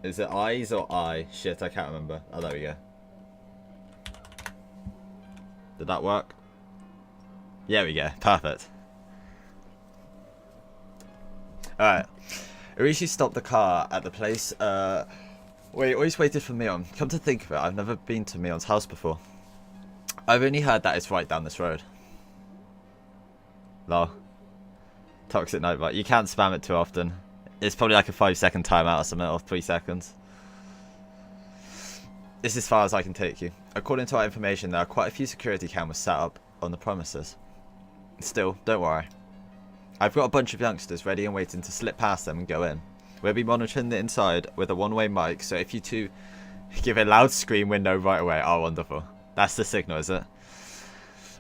Is it eyes or I? Shit, I can't remember. Oh, there we go. Did that work? Yeah, we go. Perfect. Alright. Higurashi stopped the car at the place where he always waited for Mion. Come to think of it, I've never been to Mion's house before. I've only heard that it's right down this road. Lol. Toxic note, but you can't spam it too often. It's probably like a 5-second timeout or something, or 3 seconds. This is as far as I can take you. According to our information, there are quite a few security cameras set up on the premises. Still, don't worry. I've got a bunch of youngsters ready and waiting to slip past them and go in. We'll be monitoring the inside with a one-way mic, so if you two give a loud scream window right away. Oh, wonderful. That's the signal, is it?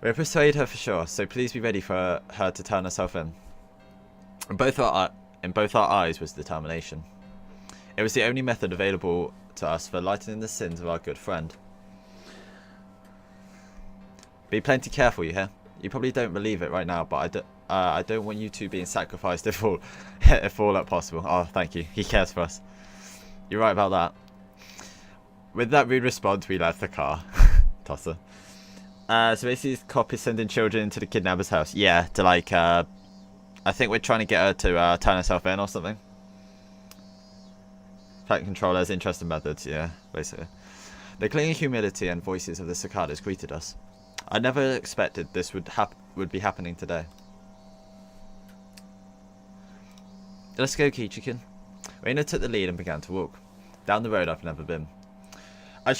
We'll persuade her for sure, so please be ready for her to turn herself in. In both our eyes was determination. It was the only method available to us for lightening the sins of our good friend. Be plenty careful, you hear? You probably don't believe it right now, but I don't want you two being sacrificed if all at possible. Oh, thank you. He cares for us. You're right about that. With that rude response, we left the car. Tosser. So basically, this cop is sending children into the kidnapper's house. Yeah, to like, I think we're trying to get her to turn herself in or something. Plant controllers, interesting methods, yeah, basically. The clinging humility and voices of the cicadas greeted us. I never expected this would be happening today. Let's go, Kichikin. Reina took the lead and began to walk. Down the road I've never been. I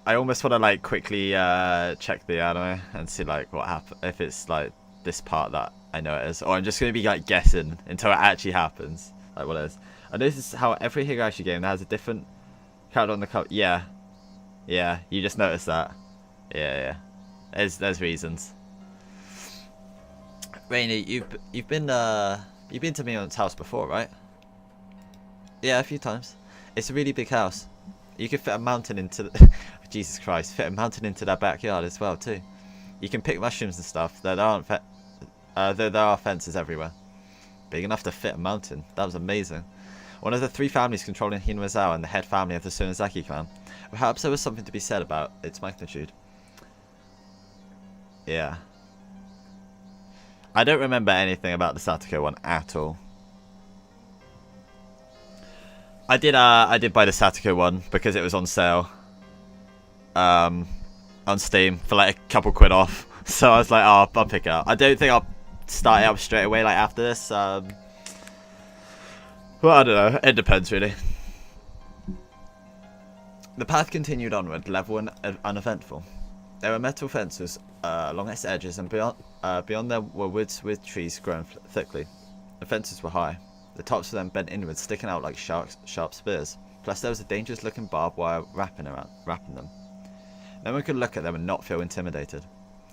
almost want to like quickly check the anime and see like what happens, if it's like this part that I know it is, or I'm just going to be like guessing until it actually happens, like what it is. I noticed how every Higurashi game has a different character on the cover. Yeah, you just noticed that. Yeah. There's reasons. Rainy, you've been to Mion's house before, right? Yeah, a few times. It's a really big house. You could fit a mountain into the Jesus Christ, fit a mountain into their backyard as well too. You can pick mushrooms and stuff. There are fences everywhere. Big enough to fit a mountain. That was amazing. One of the 3 families controlling Hinawazawa and the head family of the Sonozaki clan. Perhaps there was something to be said about its magnitude. Yeah. I don't remember anything about the Satoko one at all. I did buy the Satoko one because it was on sale. On Steam for like a couple quid off. So I was like, oh, I'll pick it up. I don't think I'll start it up straight away like after this. Well, I don't know. It depends, really. The path continued onward, level and uneventful. There were metal fences along its edges, and beyond there were woods with trees growing thickly. The fences were high. The tops of them bent inwards, sticking out like sharp spears. Plus, there was a dangerous-looking barbed wire wrapping them. No one could look at them and not feel intimidated.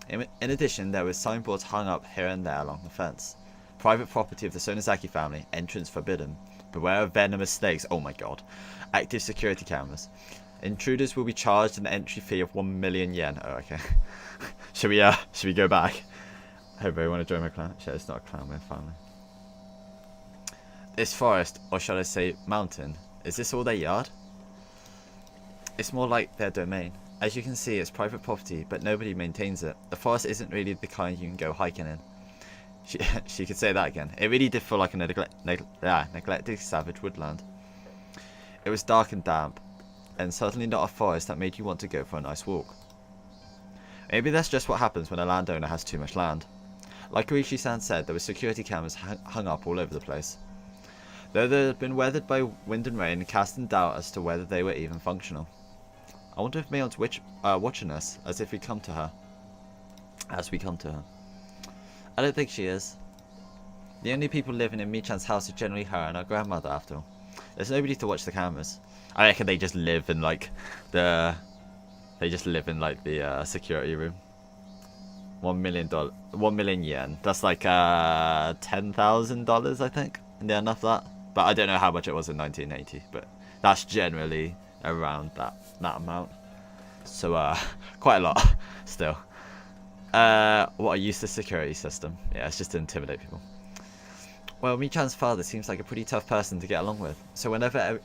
In addition, there were signboards hung up here and there along the fence. Private property of the Sonozaki family, entrance forbidden. Beware of venomous snakes. Oh my god. Active security cameras. Intruders will be charged an entry fee of 1 million yen. Oh, okay. Should we go back? Hey, bro, you want to join my clan? Shit, it's not a clan, we're family. This forest, or should I say mountain, is this all their yard? It's more like their domain. As you can see, it's private property, but nobody maintains it. The forest isn't really the kind you can go hiking in. She could say that again. It really did feel like a neglected savage woodland. It was dark and damp, and certainly not a forest that made you want to go for a nice walk. Maybe that's just what happens when a landowner has too much land. Like Higurashi-san said, there were security cameras hung up all over the place. Though they had been weathered by wind and rain, casting doubt as to whether they were even functional. I wonder if Mion's watching us as we come to her. I don't think she is. The only people living in Michan's house are generally her and her grandmother, after all. There's nobody to watch the cameras. I reckon they just live in like the security room. $1 million yen. That's like $10,000, I think. And they're enough that. But I don't know how much it was in 1980. But that's generally around that amount. So quite a lot still. What a useless security system. Yeah, it's just to intimidate people. Well, Mi-chan's father seems like a pretty tough person to get along with, so whenever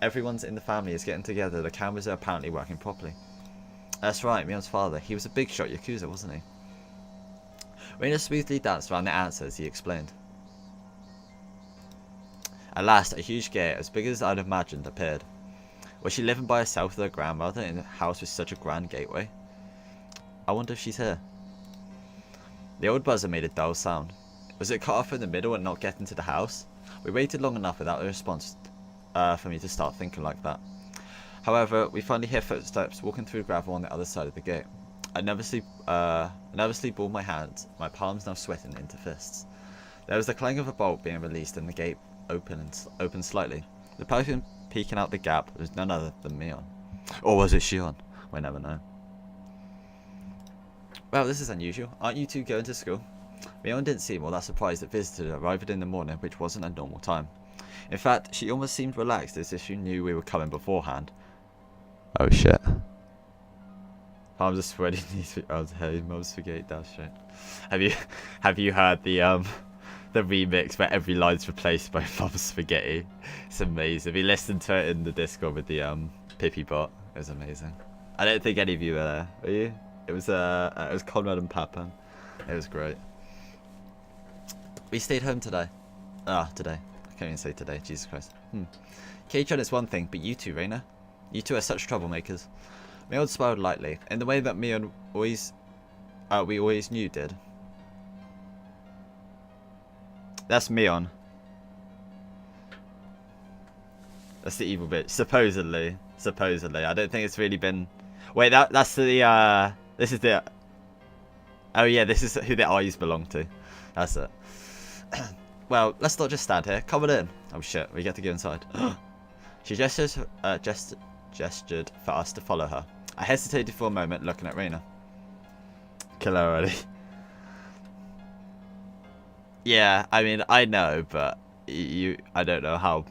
everyone's in the family is getting together, the cameras are apparently working properly. That's right, Mion's father. He was a big shot Yakuza, wasn't he? Reina smoothly danced around the answer as he explained. At last, a huge gate, as big as I'd imagined, appeared. Was she living by herself with her grandmother in a house with such a grand gateway? I wonder if she's here. The old buzzer made a dull sound. Was it cut off in the middle and not get into the house? We waited long enough without a response for me to start thinking like that. However, we finally hear footsteps walking through gravel on the other side of the gate. I nervously balled my hands, my palms now sweating into fists. There was the clang of a bolt being released and the gate opened slightly. The person peeking out the gap was none other than Mion. Or was it Shion? We'll never know. Well, this is unusual. Aren't you two going to school? Mion didn't seem all that surprised that visitors arrived in the morning, which wasn't a normal time. In fact, she almost seemed relaxed as if she knew we were coming beforehand. Oh shit. Palms are sweating. Oh, hey, Mum Spaghetti, that's shit. Have you heard the remix where every line's replaced by Mum Spaghetti? It's amazing. We listened to it in the Discord with the Pippi bot. It was amazing. I don't think any of you were there. Were you? It was Conrad and Papan. It was great. We stayed home today. Today. I can't even say today. Jesus Christ. Kei-chan is one thing, but you two, Reina. You two are such troublemakers. Mion smiled lightly, in the way that Mion we always knew did. That's Mion. That's the evil bitch. Supposedly. I don't think it's really been... Wait, that's the, this is the... Oh yeah, this is who the eyes belong to. That's it. Well, let's not just stand here. Come on in. Oh shit, we get to go inside. She gestured for us to follow her. I hesitated for a moment, looking at Reina. Kill her already. Yeah, I mean, I know, but I don't know how...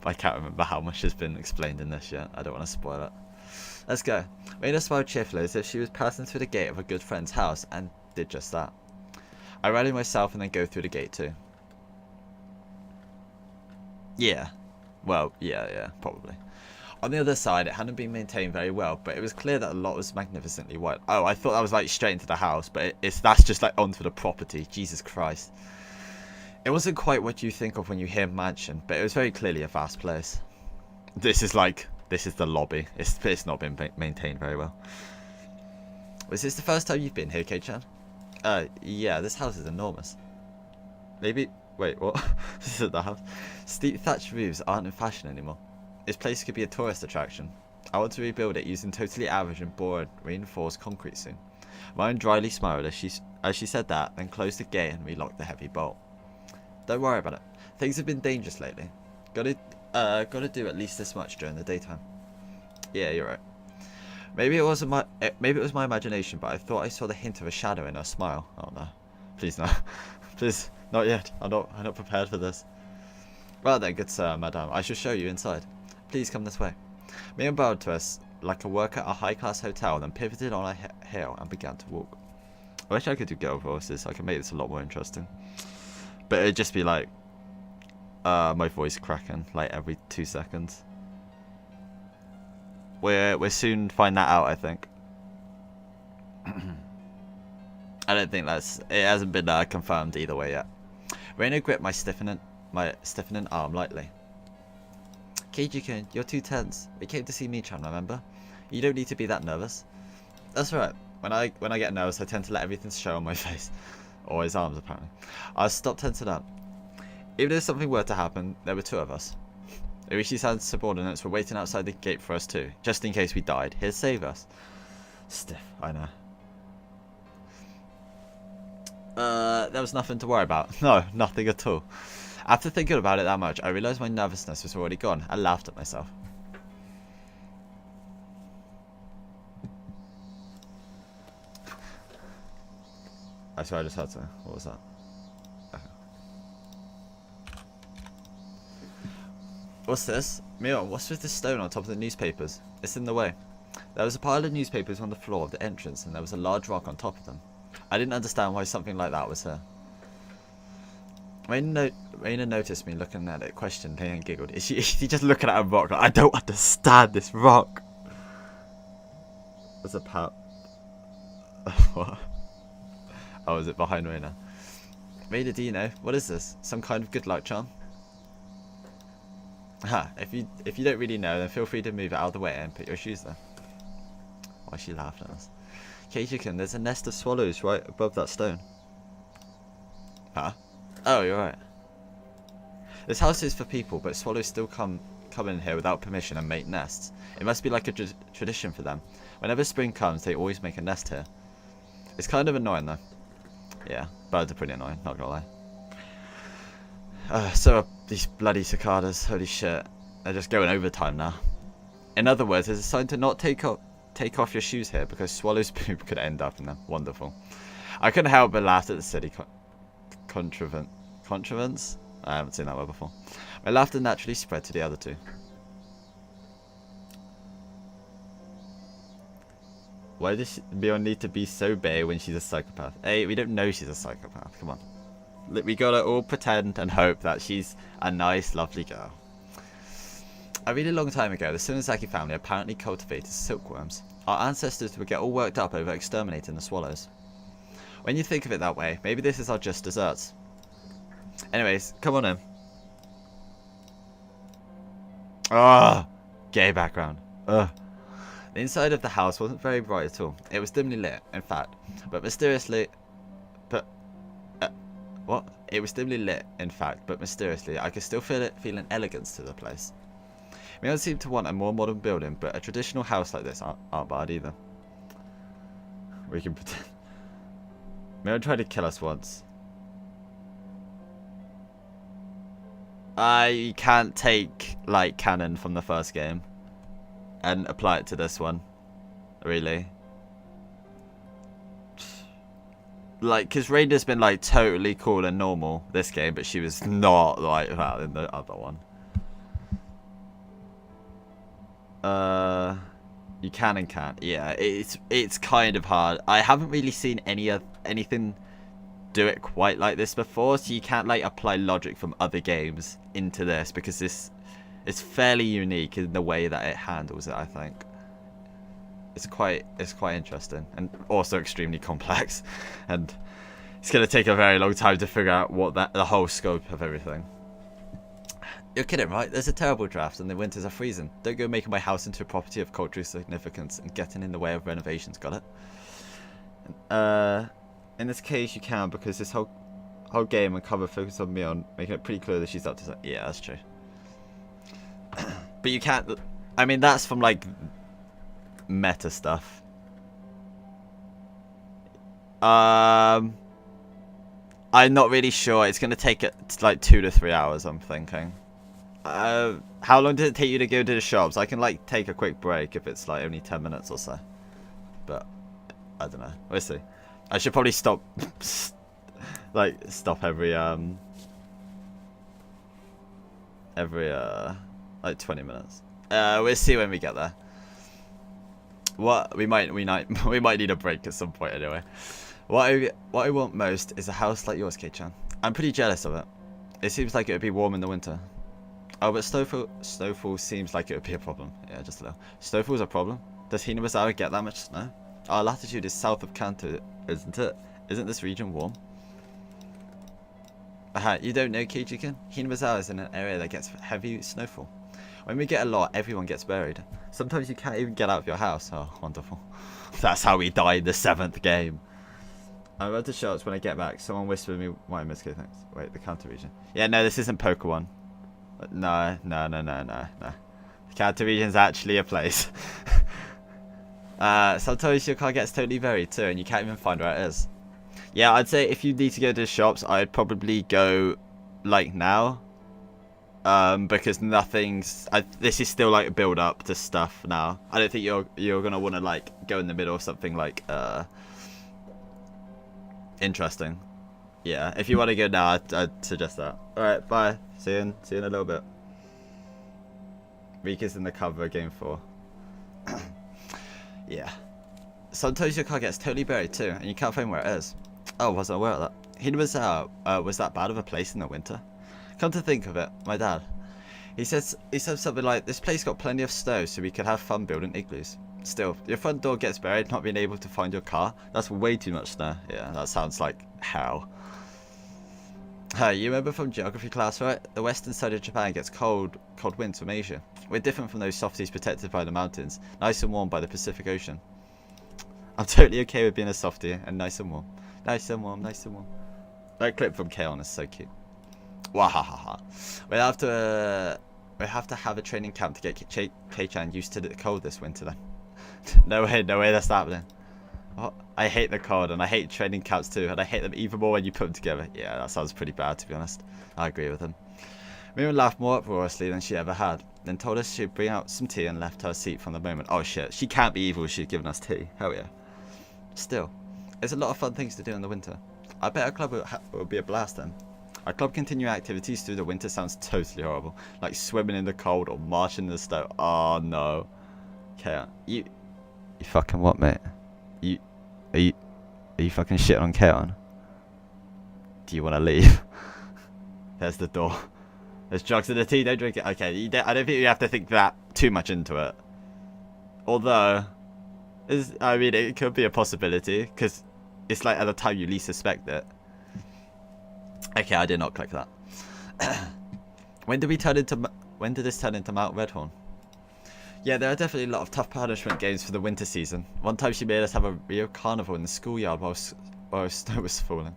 I can't remember how much has been explained in this yet. I don't want to spoil it. Let's go. Reina smiled cheerfully as if she was passing through the gate of a good friend's house, and did just that. I rally myself and then go through the gate too. Yeah. Well, yeah, probably. On the other side, it hadn't been maintained very well, but it was clear that a lot was magnificently white. Oh, I thought that was like straight into the house, but that's just like onto the property. Jesus Christ. It wasn't quite what you think of when you hear mansion, but it was very clearly a vast place. This is the lobby. It's not been maintained very well. Was this the first time you've been here, Kei-chan? Yeah, this house is enormous. Maybe... Wait, what? This is the house? Steep thatched roofs aren't in fashion anymore. This place could be a tourist attraction. I want to rebuild it using totally average and boring reinforced concrete soon. Ryan dryly smiled as she said that, then closed the gate and relocked the heavy bolt. Don't worry about it. Things have been dangerous lately. Gotta do at least this much during the daytime. Yeah, you're right. Maybe it was my imagination, but I thought I saw the hint of a shadow in her smile. Oh no. Please no. Please, not yet. I'm not prepared for this. Well then, good sir, madame, I shall show you inside. Please come this way. Mion bowed to us like a worker at a high-class hotel, then pivoted on a hill and began to walk. I wish I could do girl voices. I could make this a lot more interesting. But it'd just be like my voice cracking like every 2 seconds. We'll soon find that out, I think. I don't think it hasn't been confirmed either way yet. Reina gripped my stiffening arm lightly. Keiji-kun, you're too tense. We came to see Mi-chan, remember? You don't need to be that nervous. That's right. When I get nervous, I tend to let everything show on my face. Or his arms, apparently. I stopped tensing up. Even if something were to happen, there were two of us. Irishi's subordinates were waiting outside the gate for us too, just in case we died. He'd save us. Stiff, I know. There was nothing to worry about. No, nothing at all. After thinking about it that much, I realised my nervousness was already gone. I laughed at myself. I swear I just heard something. What was that? Okay. What's this? Mion, what's with this stone on top of the newspapers? It's in the way. There was a pile of newspapers on the floor of the entrance, and there was a large rock on top of them. I didn't understand why something like that was here. Raina noticed me looking at it, questioned and giggled. Is she just looking at a rock? Like, I don't understand this rock. There's a pap. What? Oh, is it behind Raina? Raina, do you know? What is this? Some kind of good luck charm? Ha, if you don't really know, then feel free to move it out of the way and put your shoes there. Why is she laughing at us? Keijikin, there's a nest of swallows right above that stone. Huh? Oh, you're right. This house is for people, but swallows still come in here without permission and make nests. It must be like a tradition for them. Whenever spring comes, they always make a nest here. It's kind of annoying though. Yeah, birds are pretty annoying, not gonna lie. So are these bloody cicadas, holy shit. They're just going overtime now. In other words, it's a sign to not take off your shoes here because swallows' poop could end up in them. Wonderful. I couldn't help but laugh at the silly contrivance? I haven't seen that word before. My laughter naturally spread to the other two. Why does Mion need to be so bae when she's a psychopath? Hey, we don't know she's a psychopath. Come on. We gotta all pretend and hope that she's a nice, lovely girl. A really long time ago, the Tsunezaki family apparently cultivated silkworms. Our ancestors would get all worked up over exterminating the swallows. When you think of it that way, maybe this is our just desserts. Anyways, come on in. Ah, gay background. Ugh. The inside of the house wasn't very bright at all. It was dimly lit, in fact, but mysteriously... What? It was dimly lit, in fact, but mysteriously, I could still feel an elegance to the place. Mion seemed to want a more modern building, but a traditional house like this aren't bad either. We can pretend. Mion tried to kill us once. You can't take, like, canon from the first game and apply it to this one. Really. Like, because Raina's been, like, totally cool and normal this game, but she was not like that in the other one. You can and can't. Yeah, it's kind of hard. I haven't really seen anything do it quite like this before, so you can't, like, apply logic from other games into this, because this is fairly unique in the way that it handles it, I think. It's quite interesting and also extremely complex, and it's going to take a very long time to figure out what the whole scope of everything. You're kidding, right? There's a terrible draft and the winters are freezing. Don't go making my house into a property of cultural significance and getting in the way of renovations, got it? In this case you can, because this whole game and cover focus on Mion, making it pretty clear that she's up to something. Yeah, that's true. But you can't... I mean, that's from, like, meta stuff. I'm not really sure. It's going to take like 2 to 3 hours, I'm thinking. How long did it take you to go to the shops? I can, like, take a quick break if it's, like, only 10 minutes or so. But, I don't know. We'll see. I should probably stop, like, stop every, like 20 minutes. We'll see when we get there. What we might need a break at some point anyway. What I want most is a house like yours, Kei-chan. I'm pretty jealous of it. It seems like it would be warm in the winter. Oh, but snowfall seems like it would be a problem. Yeah, just a little. Snowfall's a problem? Does Hinabazawa get that much snow? Our latitude is south of Kanto, isn't it? Isn't this region warm? Aha, you don't know, Keijikin? Hinabazawa is in an area that gets heavy snowfall. When we get a lot, everyone gets buried. Sometimes you can't even get out of your house. Oh, wonderful. That's how we died in the 7th game. I'm about to shots when I get back. Someone whispered me why I missed thanks. Wait, the Kanto region. Yeah, no, this isn't Poker 1. No. The Kanto region's actually a place. Sometimes your car gets totally buried too, and you can't even find where it is. Yeah, I'd say if you need to go to the shops, I'd probably go, like, now. Because nothing's... this is still, like, a build-up to stuff now. I don't think you're gonna want to, like, go in the middle of something, like, interesting. Yeah, if you want to go now, I'd suggest that. Alright, bye. See you in a little bit. Rika's in the cover, game 4. Yeah. Sometimes your car gets totally buried too, and you can't find where it is. Oh, wasn't aware of that. was that bad of a place in the winter? Come to think of it, my dad. He said something like, this place got plenty of snow so we could have fun building igloos. Still, your front door gets buried not being able to find your car. That's way too much snow. Yeah, that sounds like hell. You remember from geography class, right? The western side of Japan gets cold winds from Asia. We're different from those softies protected by the mountains, nice and warm by the Pacific Ocean. I'm totally okay with being a softie and nice and warm. Nice and warm, nice and warm. That clip from K-On! Is so cute. Wahahaha. We have to have a training camp to get K-Chan used to the cold this winter then. No way that's happening. What? I hate the cold and I hate training camps too, and I hate them even more when you put them together. Yeah, that sounds pretty bad to be honest. I agree with him. Miriam laughed more uproariously than she ever had, then told us she'd bring out some tea and left her seat from the moment. Oh shit, she can't be evil, she's given us tea. Hell yeah. Still, there's a lot of fun things to do in the winter. I bet our club will be a blast then. Our club continuing activities through the winter sounds totally horrible, like swimming in the cold or marching in the snow. Oh no. Okay, you fucking what, mate? Are you fucking shitting on K-On? Do you want to leave? There's the door. There's drugs in the tea, don't drink it. Okay, I don't think you have to think that too much into it. Although, I mean, it could be a possibility, because it's like at the time you least suspect it. Okay, I did not click that. When did this turn into Mount Redhorn? Yeah, there are definitely a lot of tough punishment games for the winter season. One time she made us have a real carnival in the schoolyard while snow was falling.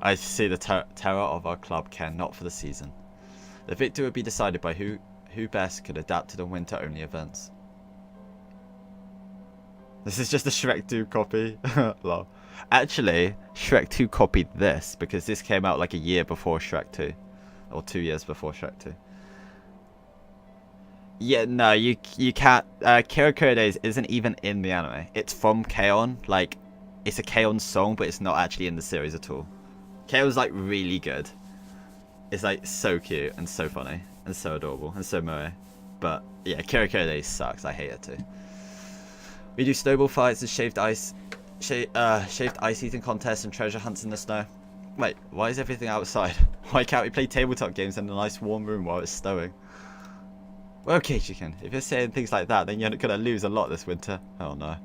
I see the terror of our club care not for the season. The victor would be decided by who best could adapt to the winter-only events. This is just a Shrek 2 copy. Lol. Actually, Shrek 2 copied this because this came out like a year before Shrek 2. Or 2 years before Shrek 2. Yeah, no, you can't. Kira Kira Days isn't even in the anime. It's from K-On! Like, it's a K-On! Song, but it's not actually in the series at all. K-On's like really good. It's like so cute and so funny and so adorable and so moe. But yeah, Kira Kira Days sucks. I hate it too. We do snowball fights and shaved ice eating contests and treasure hunts in the snow. Wait, why is everything outside? Why can't we play tabletop games in a nice warm room while it's snowing? Well, okay, chicken. If you're saying things like that, then you're gonna lose a lot this winter. Oh no.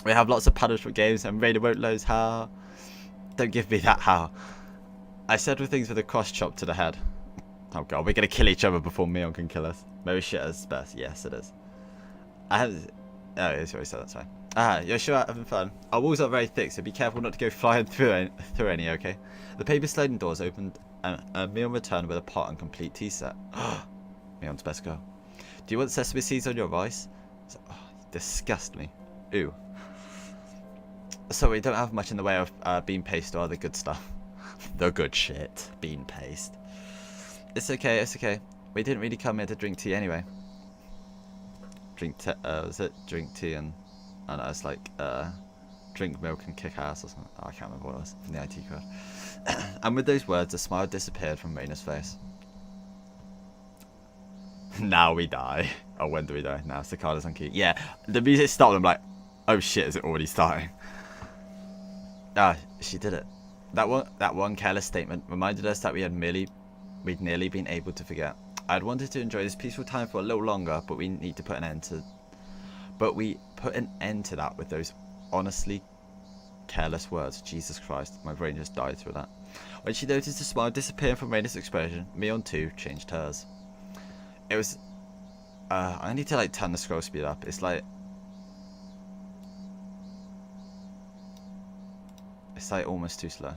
We have lots of punishment games and Raider won't lose how. Don't give me that how. I said with things with a cross chop to the head. Oh god, we're gonna kill each other before Mion can kill us. Maybe shit is best. Yes, it is. Oh, it's already said that's fine. You're sure having fun? Our walls are very thick, so be careful not to go flying through any, okay? The paper sliding doors opened and Mion returned with a pot and complete tea set. Mion's best girl. Do you want sesame seeds on your rice? Oh, you disgust me. Ooh. So we don't have much in the way of bean paste or other good stuff. The good shit. Bean paste. It's okay, it's okay. We didn't really come here to drink tea anyway. Drink tea and it's like drink milk and kick ass or something. Oh, I can't remember what it was from the IT crowd. And with those words, a smile disappeared from Raina's face. Now we die. Oh, when do we die? Now Cicada's on key. Yeah, the music stopped. I'm like, oh shit, is it already starting? She did it. That one careless statement reminded us that we'd nearly been able to forget. I'd wanted to enjoy this peaceful time for a little longer, but we put an end to that with those honestly careless words. Jesus Christ, my brain just died through that. When she noticed the smile disappearing from Raina's expression, Mion too changed hers. It was I need to like turn the scroll speed up. It's like almost too slow.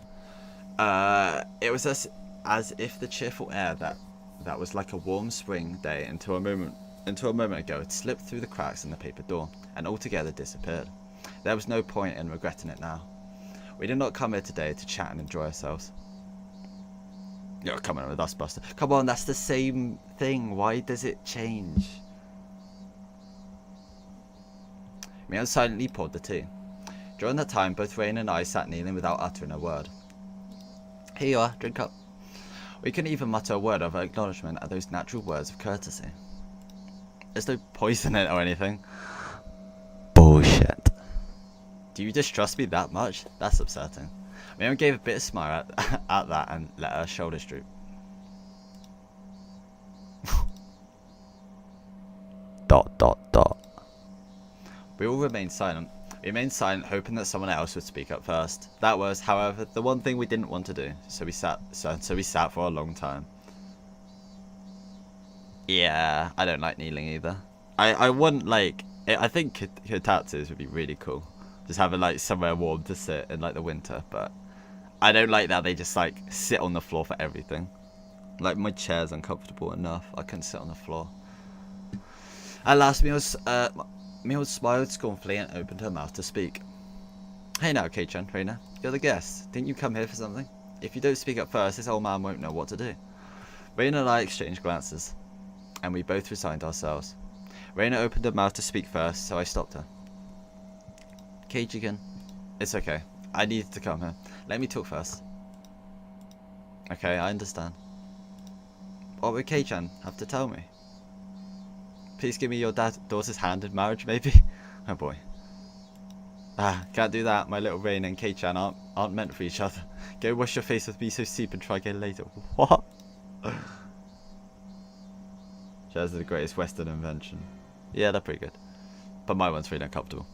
It was as if the cheerful air that was like a warm spring day until a moment ago had slipped through the cracks in the paper door and altogether disappeared. There was no point in regretting it now. We did not come here today to chat and enjoy ourselves. You're coming with us, Buster. Come on, that's the same thing. Why does it change? Mion silently poured the tea. During that time, both Rain and I sat kneeling without uttering a word. Here you are, drink up. We couldn't even mutter a word of acknowledgement at those natural words of courtesy. There's no poison in it or anything. Bullshit. Do you distrust me that much? That's upsetting. Mion gave a bit of smile at that and let her shoulders droop. Dot dot dot. We all remained silent. We remained silent, hoping that someone else would speak up first. That was, however, the one thing we didn't want to do. So we sat for a long time. Yeah, I don't like kneeling either. I wouldn't like. I think Hitatsus would be really cool. Just having like somewhere warm to sit in like the winter, but I don't like that they just like sit on the floor for everything. Like my chair's uncomfortable enough. I couldn't sit on the floor. At last, Miho smiled scornfully and opened her mouth to speak. Hey now, Kei-chan, Reina. You're the guest. Didn't you come here for something? If you don't speak up first, this old man won't know what to do. Reina and I exchanged glances, and we both resigned ourselves. Reina opened her mouth to speak first, so I stopped her. Keiichi-kun, it's okay. I needed to come here. Let me talk first. Okay, I understand. What would Kei-chan have to tell me? Please give me your daughter's hand in marriage, maybe? Oh boy. Can't do that. My little Reina and Kei-chan aren't meant for each other. Go wash your face with miso soup and try again later. What? Jazz is the greatest Western invention. Yeah, they're pretty good. But my one's really uncomfortable.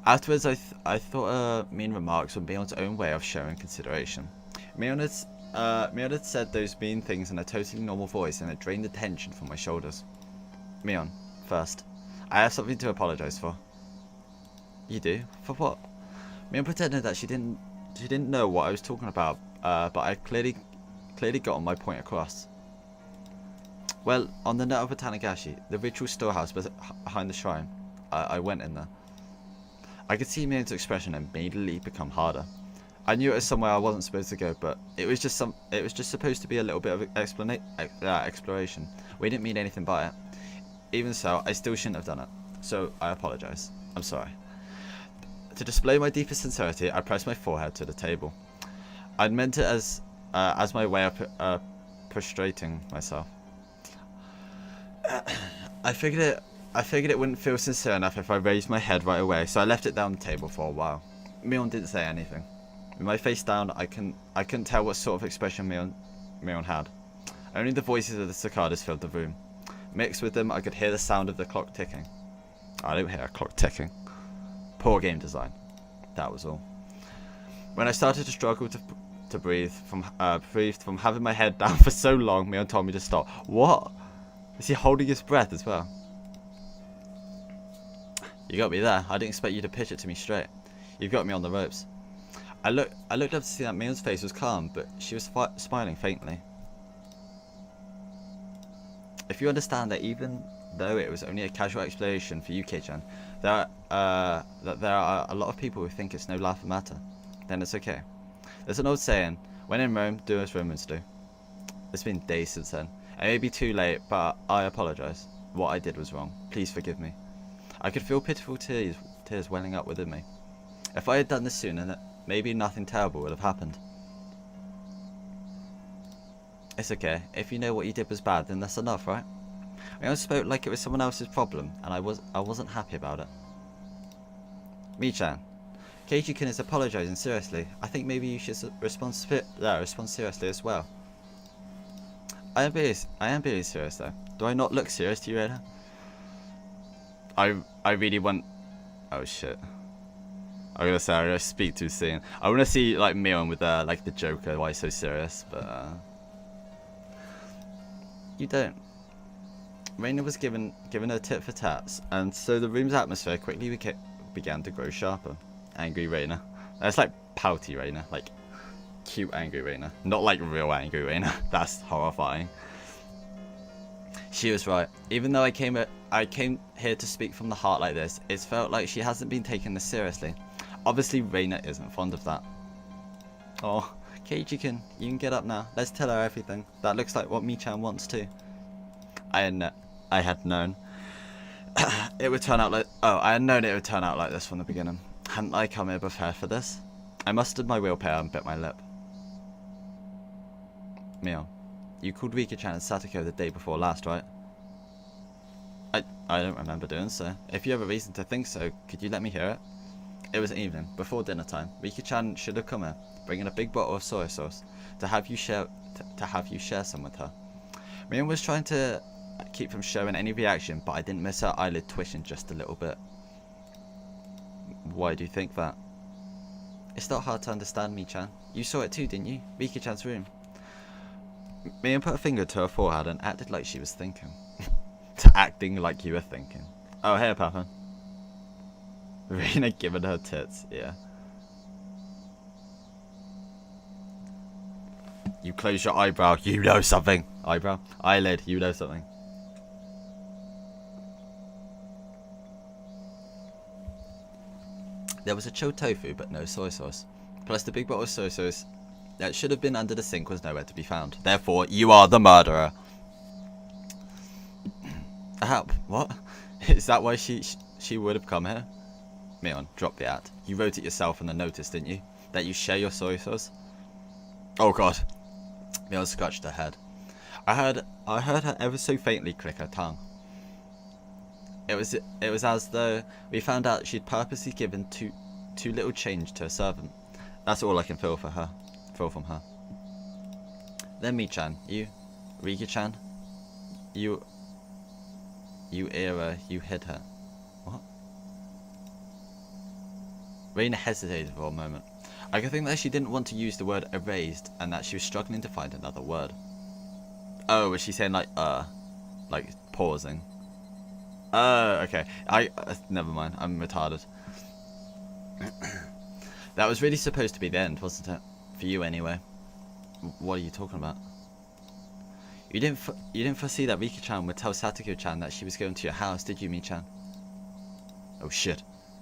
Afterwards, I thought her mean remarks were Mion's own way of showing consideration. Mion had said those mean things in a totally normal voice, and it drained the tension from my shoulders. Mion, first, I have something to apologize for. You do? For what? Mion pretended that she didn't know what I was talking about, but I clearly got my point across. Well, on the night of Watanagashi, the ritual storehouse behind the shrine, I went in there. I could see Mion's expression immediately become harder. I knew it was somewhere I wasn't supposed to go, but it was just supposed to be a little bit of exploration. We didn't mean anything by it. Even so, I still shouldn't have done it. So I apologize. I'm sorry. To display my deepest sincerity, I pressed my forehead to the table. I'd meant it as my way of prostrating myself. I figured it wouldn't feel sincere enough if I raised my head right away, so I left it down the table for a while. Mion didn't say anything. With my face down, I couldn't tell what sort of expression Mion had. Only the voices of the cicadas filled the room. Mixed with them, I could hear the sound of the clock ticking. I don't hear a clock ticking. Poor game design. That was all. When I started to struggle to breathe from having my head down for so long, Mion told me to stop. What? Is he holding his breath as well? You got me there. I didn't expect you to pitch it to me straight. You've got me on the ropes. I looked up to see that Mion's face was calm, but she was smiling faintly. If you understand that even though it was only a casual explanation for you, Kei-chan, that there are a lot of people who think it's no laughing matter, then it's okay. There's an old saying, when in Rome, do as Romans do. It's been days since then. It may be too late, but I apologize. What I did was wrong. Please forgive me. I could feel pitiful tears welling up within me. If I had done this sooner, maybe nothing terrible would have happened. It's okay. If you know what you did was bad, then that's enough, right? I only spoke like it was someone else's problem, and I wasn't happy about it. Mi-chan, Keiichi-kun is apologizing seriously. I think maybe you should respond seriously as well. I am being serious though. Do I not look serious to you, Reina? I really want. Oh shit. I'm gonna speak too soon. I want to see like Mion with like the Joker. Why so serious? But you don't. Reina was given her tit for tats, and so the room's atmosphere quickly began to grow sharper. Angry Reina. That's like pouty Reina, like cute angry Reina, not like real angry Reina. That's horrifying. She was right. Even though I came here to speak from the heart like this, it's felt like she hasn't been taking this seriously. Obviously, Reina isn't fond of that. Oh, Keiichi-kun, you can get up now. Let's tell her everything. That looks like what Mi-chan wants too. I had known it would turn out like. Oh, I had known it would turn out like this from the beginning. Hadn't I come here prepared for this? I mustered my willpower and bit my lip. Mion, you called Rika-chan and Satoko the day before last, right? I don't remember doing so. If you have a reason to think so, could you let me hear it? It was evening, before dinner time. Rika-chan should have come here, bringing a big bottle of soy sauce to have you share some with her. Mion was trying to keep from showing any reaction, but I didn't miss her eyelid twitching just a little bit. Why do you think that? It's not hard to understand, Mi-chan. You saw it too, didn't you? Rika-chan's room. Mion put a finger to her forehead and acted like she was thinking. Acting like you were thinking. Oh, hey, Papa. Reina giving her tits, yeah. You close your eyebrow, you know something. Eyebrow? Eyelid, you know something. There was a chilled tofu, but no soy sauce. Plus the big bottle of soy sauce that should have been under the sink was nowhere to be found. Therefore, you are the murderer. What? Is that why she would have come here? Mion, drop the act. You wrote it yourself on the notice, didn't you? That you share your soy sauce? Oh god. Mion scratched her head. I heard her ever so faintly click her tongue. It was as though we found out she'd purposely given too little change to a servant. That's all I can feel from her. Then Mi-chan, Rika-chan, you hid her. What? Reina hesitated for a moment. I could think that she didn't want to use the word erased and that she was struggling to find another word. Oh, was she saying like pausing? Okay. Never mind. I'm retarded. That was really supposed to be the end, wasn't it? For you anyway. What are you talking about? You didn't foresee that Rika-chan would tell Satoko-chan that she was going to your house, did you, Mi-chan? Oh shit.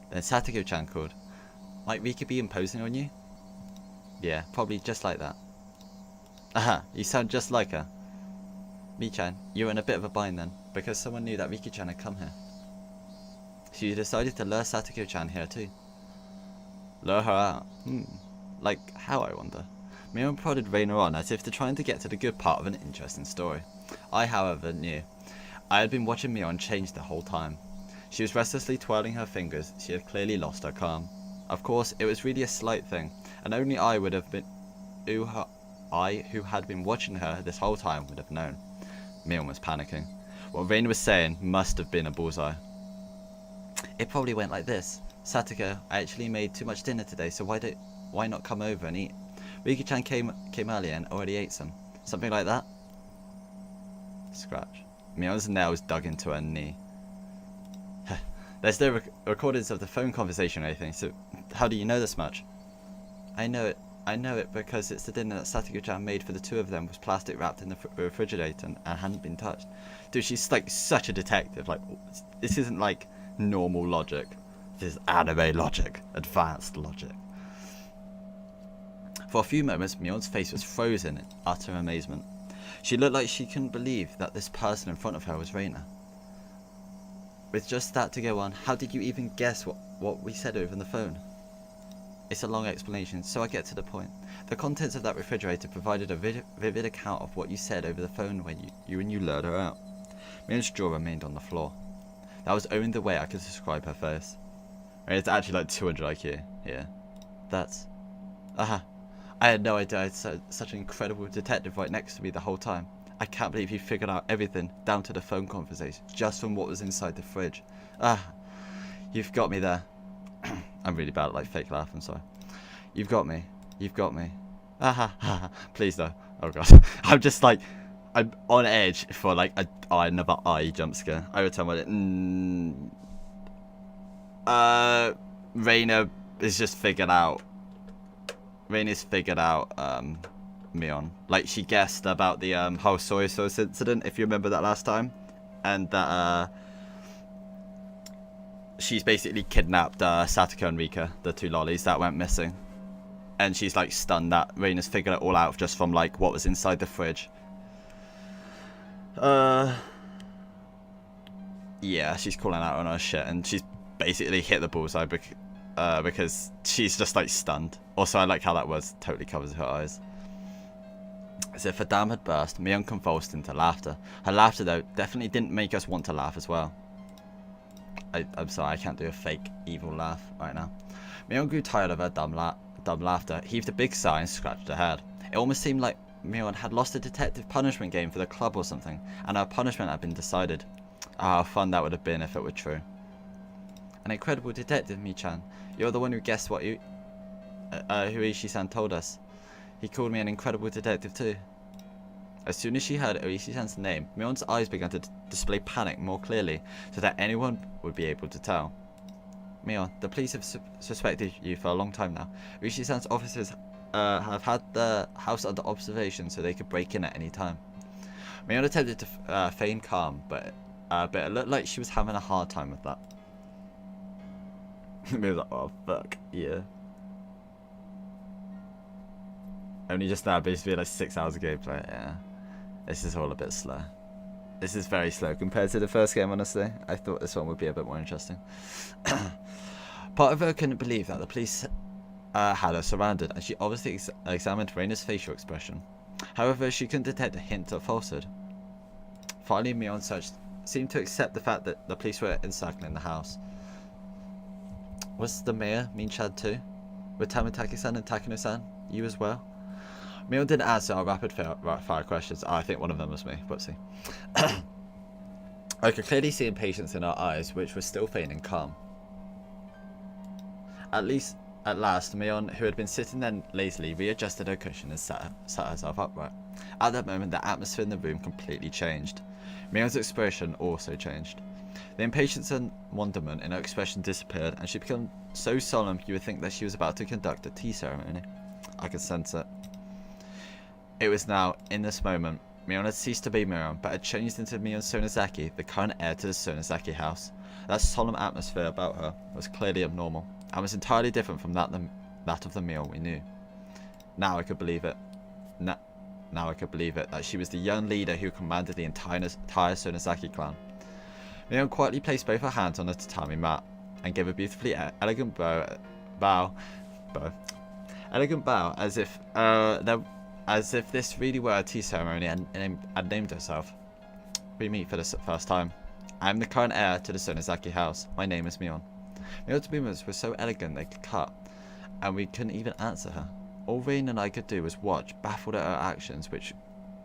Then Satoko-chan called. Might Rika be imposing on you? Yeah, probably just like that. Aha, you sound just like her. Mi-chan, you were in a bit of a bind then, because someone knew that Rika-chan had come here. So you decided to lure Satoko-chan here too? Lure her out? Like how, I wonder? Mion prodded Reina on as if trying to get to the good part of an interesting story. I, however, knew. I had been watching Mion change the whole time. She was restlessly twirling her fingers. She had clearly lost her calm. Of course, it was really a slight thing, and only I would have been... who had been watching her this whole time would have known. Mion was panicking. What Reina was saying must have been a bullseye. It probably went like this. Satoko, I actually made too much dinner today, so why not come over and eat? Rika-chan came earlier and already ate some. Something like that? Scratch. Mion's nails dug into her knee. There's no recordings of the phone conversation or anything, so how do you know this much? I know it because it's the dinner that Satoko-chan made for the two of them was plastic wrapped in the refrigerator and hadn't been touched. Dude, she's like such a detective. Like, this isn't like normal logic. This is anime logic. Advanced logic. For a few moments, Mion's face was frozen in utter amazement. She looked like she couldn't believe that this person in front of her was Reina. With just that to go on, how did you even guess what we said over the phone? It's a long explanation, so I get to the point. The contents of that refrigerator provided a vivid account of what you said over the phone when you lured her out. Mion's jaw remained on the floor. That was only the way I could describe her face. It's actually like 200 IQ. Yeah. That's... Aha. I had no idea I had such an incredible detective right next to me the whole time. I can't believe he figured out everything, down to the phone conversation, just from what was inside the fridge. You've got me there. I'm really bad at like fake laugh, I'm sorry. You've got me. You've got me. Please no. Oh god. I'm just like, I'm on edge for like another eye jump scare. I would tell my Reina is just figured out. Reina's figured out Mion. Like, she guessed about the whole soy sauce incident, if you remember that last time. And that she's basically kidnapped Satoko and Rika, the two lollies that went missing. And she's like stunned that Reina's figured it all out just from like what was inside the fridge. Yeah, she's calling out on her shit, and she's basically hit the bullseye because she's just like stunned. Also, I like how that was totally covers her eyes. As if a dam had burst, Mion convulsed into laughter. Her laughter, though, definitely didn't make us want to laugh as well. I'm sorry, I can't do a fake evil laugh right now. Mion grew tired of her dumb laughter, heaved a big sigh and scratched her head. It almost seemed like Mion had lost a detective punishment game for the club or something, and her punishment had been decided. Ah, how fun that would have been if it were true. An incredible detective, Mi-chan. You're the one who guessed what who Oishi-san told us. He called me an incredible detective too. As soon as she heard Oishi-san's name, Mion's eyes began to display panic more clearly, so that anyone would be able to tell. Mion, the police have suspected you for a long time now. Oishi-san's officers have had the house under observation so they could break in at any time. Mion attempted to feign calm, but it looked like she was having a hard time with that. Mion was like, oh fuck, yeah. Only just now, basically like 6 hours of gameplay, yeah. This is all a bit slow. This is very slow compared to the first game, honestly. I thought this one would be a bit more interesting. Part of her couldn't believe that the police had her surrounded, and she obviously examined Reina's facial expression. However, she couldn't detect a hint of falsehood. Finally, Mion seemed to accept the fact that the police were encircling the house. Was the mayor Mi-chan too? With Tamataki-san and Takano-san? You as well? Mion didn't answer our rapid fire questions. I think one of them was me. Whoopsie. I could clearly see impatience in her eyes, which were still feigning calm. At last, Mion, who had been sitting there lazily, readjusted her cushion and sat herself upright. At that moment, the atmosphere in the room completely changed. Mion's expression also changed. The impatience and wonderment in her expression disappeared, and she became so solemn you would think that she was about to conduct a tea ceremony. I could sense it. It was now, in this moment, Mion had ceased to be Mion, but had changed into Mion Sonozaki, the current heir to the Sonozaki house. That solemn atmosphere about her was clearly abnormal, and was entirely different from that of the Mion we knew. Now I could believe it. Now I could believe it, that she was the young leader who commanded the entire Sonozaki clan. Mion quietly placed both her hands on the tatami mat, and gave a beautifully elegant bow, as if this really were a tea ceremony and named herself. We meet for the first time. I am the current heir to the Sonozaki house. My name is Mion. Mion's movements were so elegant they could cut, and we couldn't even answer her. All Rain and I could do was watch, baffled at her actions, which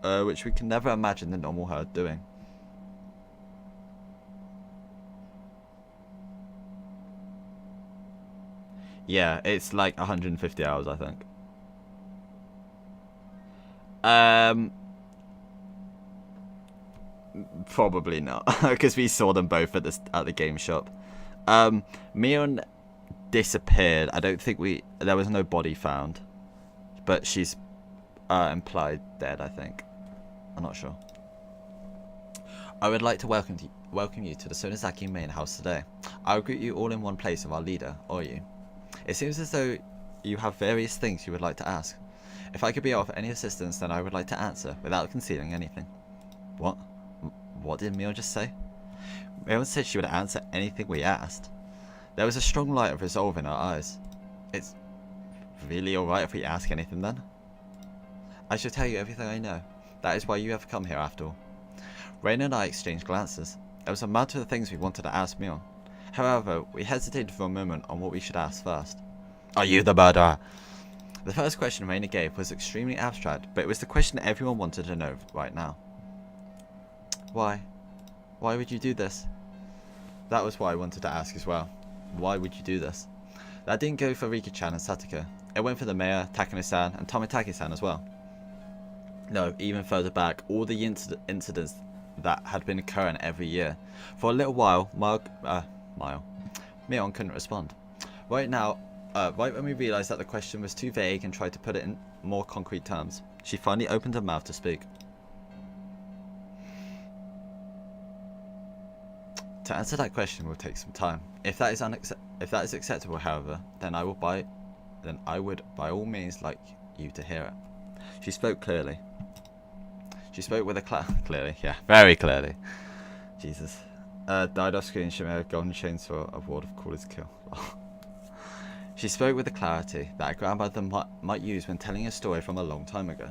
we could never imagine the normal her doing. Yeah, it's like 150 hours, I think. Probably not, because we saw them both at the game shop. Mion disappeared. I don't think there was no body found, but she's implied dead, I think. I'm not sure. I would like to welcome you to the Sonozaki main house today. I'll greet you all in one place of our leader, or you. It seems as though you have various things you would like to ask. If I could be of any assistance, then I would like to answer without concealing anything. What? What did Mion just say? Mion said she would answer anything we asked. There was a strong light of resolve in her eyes. It's really alright if we ask anything then? I shall tell you everything I know. That is why you have come here after all. Rain and I exchanged glances. There was a matter of things we wanted to ask Mion. However, we hesitated for a moment on what we should ask first. Are you the murderer? The first question Raina gave was extremely abstract, but it was the question everyone wanted to know right now. Why? Why would you do this? That was what I wanted to ask as well. Why would you do this? That didn't go for Rika-chan and Satoko. It went for the mayor, Takano-san, and Tomitaki-san as well. No, even further back, all the incidents that had been occurring every year. For a little while, Mion couldn't respond. Right now, right when we realised that the question was too vague and tried to put it in more concrete terms, she finally opened her mouth to speak. To answer that question will take some time. If that is acceptable, however, then I would by all means like you to hear it. She spoke clearly. She spoke with clearly, yeah, very clearly. Jesus. Died off screen, Shimera, golden chainsaw, a ward of coolest kill. She spoke with the clarity that a grandmother might use when telling a story from a long time ago.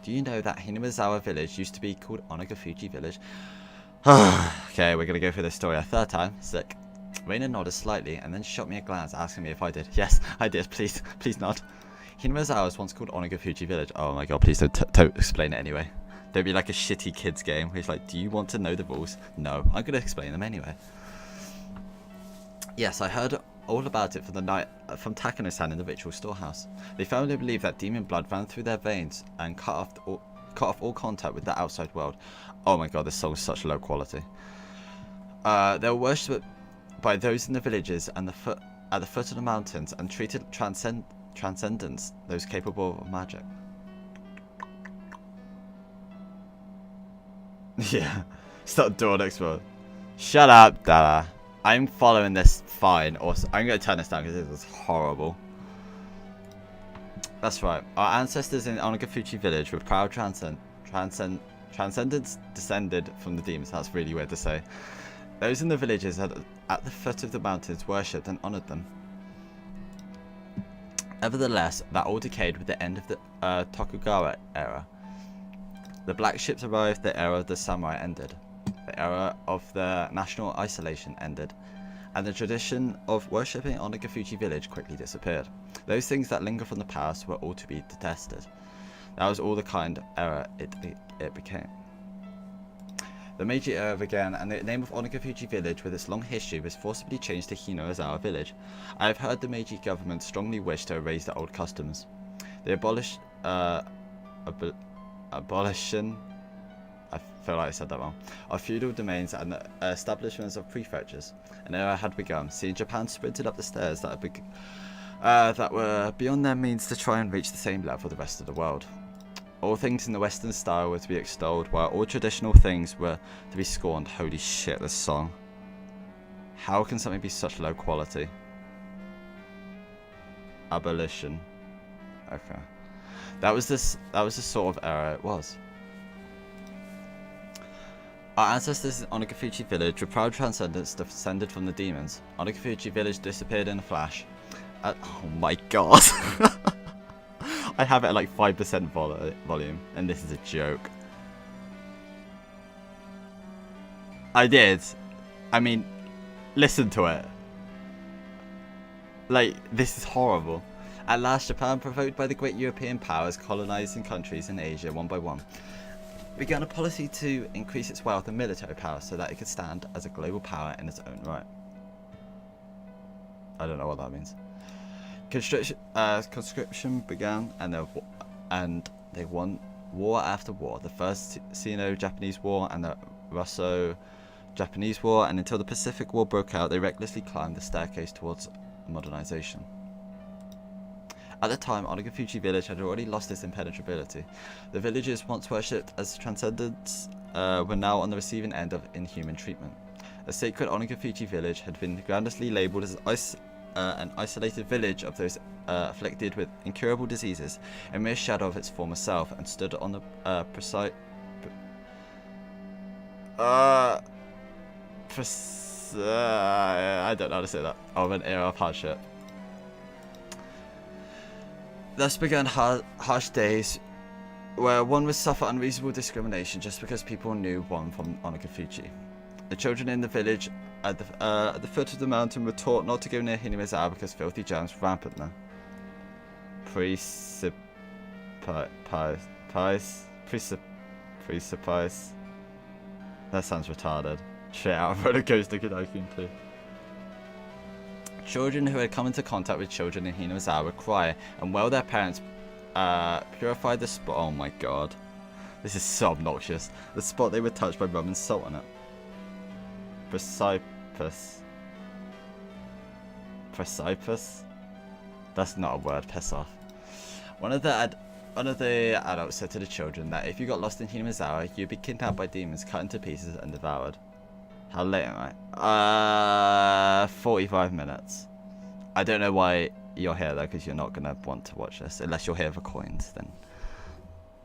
Do you know that Hinamizawa village used to be called Onagafuji village? Okay, we're gonna go through this story a third time. Sick. Reina nodded slightly and then shot me a glance asking me if I did. Yes, I did. Please nod. Hinamizawa was once called Onagafuji Village. Oh my god, please don't explain it anyway. Don't be like a shitty kids game where it's like, do you want to know the rules? No, I'm going to explain them anyway. Yes, I heard all about it from the night from Takano-san in the ritual storehouse. They firmly believe that demon blood ran through their veins and cut off all contact with the outside world. Oh my god, this song is such low quality. They were worshipped by those in the villages and at the foot of the mountains and treated transcendents, those capable of magic. Yeah, stop door next word. Shut up, Dada. I'm following this fine. Also, I'm going to turn this down because this was horrible. That's right. Our ancestors in Onagafuji village were proud transcendents descended from the demons. That's really weird to say. Those in the villages at the foot of the mountains worshipped and honoured them. Nevertheless, that all decayed with the end of the Tokugawa era. The black ships arrived, the era of the samurai ended. The era of the national isolation ended. And the tradition of worshipping Onagafuji village quickly disappeared. Those things that linger from the past were all to be detested. That was all the kind of era it became. The Meiji era began, and the name of Onagafuji village with its long history was forcibly changed to Hinoizawa village. I have heard the Meiji government strongly wished to erase the old customs. The abolition, I feel like I said that wrong, of feudal domains and the establishments of prefectures. An era had begun, seeing Japan sprinted up the stairs that were beyond their means to try and reach the same level the rest of the world. All things in the Western style were to be extolled, while all traditional things were to be scorned. Holy shit, this song. How can something be such low quality? Abolition. Okay. That was the sort of era it was. Our ancestors in Onagafuji village were proud transcendents descended from the demons. Onagafuji village disappeared in a flash. Oh my god. I have it at like 5% volume, and this is a joke. I did. I mean, listen to it. Like, this is horrible. At last, Japan, provoked by the great European powers colonizing countries in Asia one by one, began a policy to increase its wealth and military power so that it could stand as a global power in its own right. I don't know what that means. Conscription began, and they won war after war. The first Sino-Japanese War and the Russo-Japanese War, and until the Pacific War broke out, they recklessly climbed the staircase towards modernization. At the time, Onagafuji village had already lost its impenetrability. The villagers once worshipped as transcendents were now on the receiving end of inhuman treatment. A sacred Onagafuji village had been groundlessly labelled as an isolated village of those afflicted with incurable diseases, a mere shadow of its former self, and stood on the I don't know how to say that. Of an era of hardship. Thus began harsh days where one would suffer unreasonable discrimination just because people knew one from Onagafuji. The children in the village at the foot of the mountain were taught not to go near Hinamizawa because filthy germs rampant there. Precipice. That sounds retarded. Shit out of Roller Coaster Tycoon 2. Children who had come into contact with children in Hinamizawa would cry, and while their parents purified the spot. Oh my god. This is so obnoxious. The spot they were touched by rubbing salt on it. Precipice. That's not a word, piss off. One of the adults said to the children that if you got lost in Hinamizawa, you'd be kidnapped by demons, cut into pieces and devoured. How late am I? 45 minutes. I don't know why you're here though, because you're not going to want to watch this. Unless you're here for coins, then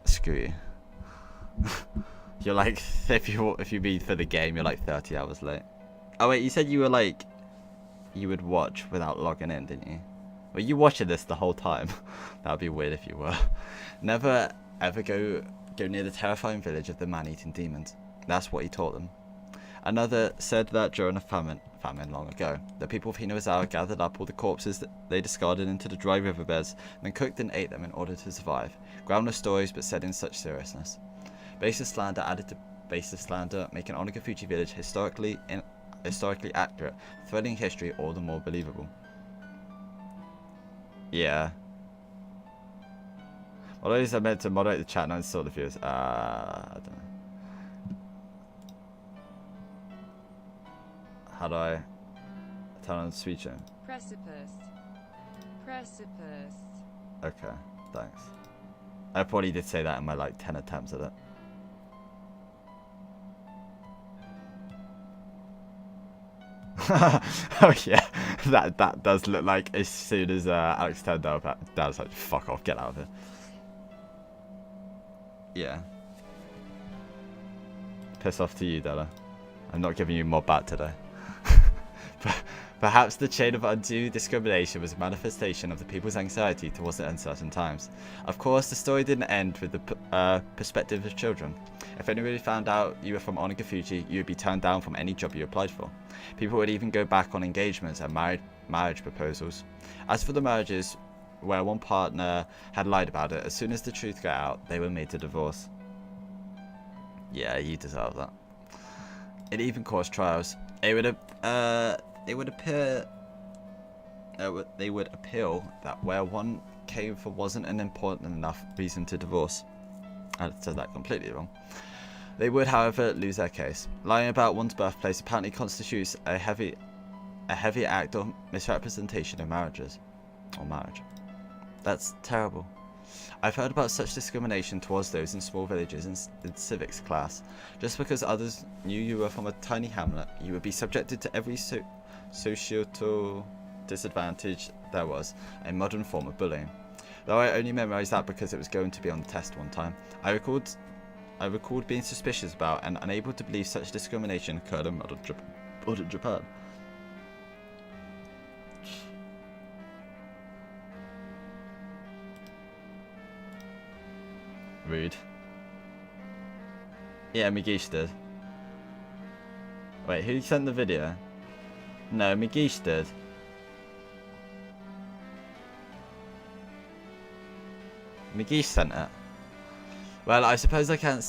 screw you. You're like, if you read for the game, you're like 30 hours late. Oh wait, you said you were like, you would watch without logging in, didn't you? Were you watching this the whole time? That would be weird if you were. Never ever go near the terrifying village of the man-eating demons. That's what he taught them. Another said that during a famine long ago, the people of Higurashi gathered up all the corpses that they discarded into the dry riverbeds and then cooked and ate them in order to survive. Groundless stories, but said in such seriousness. Baseless slander added to baseless slander, making Onagafuji village historically accurate, threading history all the more believable. Yeah. Although I meant to moderate the chat and install the viewers. I don't know. How do I turn on switching? Precipice. Precipice. Okay, thanks. I probably did say that in my like 10 attempts at it. Oh yeah, that does look like as soon as Alex turned up, Dad was like, fuck off, get out of here. Yeah. Piss off to you, Dada. I'm not giving you more bat today. Perhaps the chain of undue discrimination was a manifestation of the people's anxiety towards the uncertain times. Of course, the story didn't end with the perspective of children. If anybody found out you were from Onagafuji, you would be turned down from any job you applied for. People would even go back on engagements and marriage proposals. As for the marriages where one partner had lied about it, as soon as the truth got out, they were made to divorce. Yeah, you deserve that. It even caused trials. They would appeal that where one came from wasn't an important enough reason to divorce. I said that completely wrong. They would, however, lose their case. Lying about one's birthplace apparently constitutes a heavy act of misrepresentation of marriage. That's terrible. I've heard about such discrimination towards those in small villages in civics class. Just because others knew you were from a tiny hamlet, you would be subjected to every societal disadvantage there was, a modern form of bullying. Though I only memorized that because it was going to be on the test one time, I recalled being suspicious about and unable to believe such discrimination occurred in modern Japan. Rude. Yeah, Migish did. Wait, who sent the video? No, Migish did. Migish sent it. Well, I suppose I can't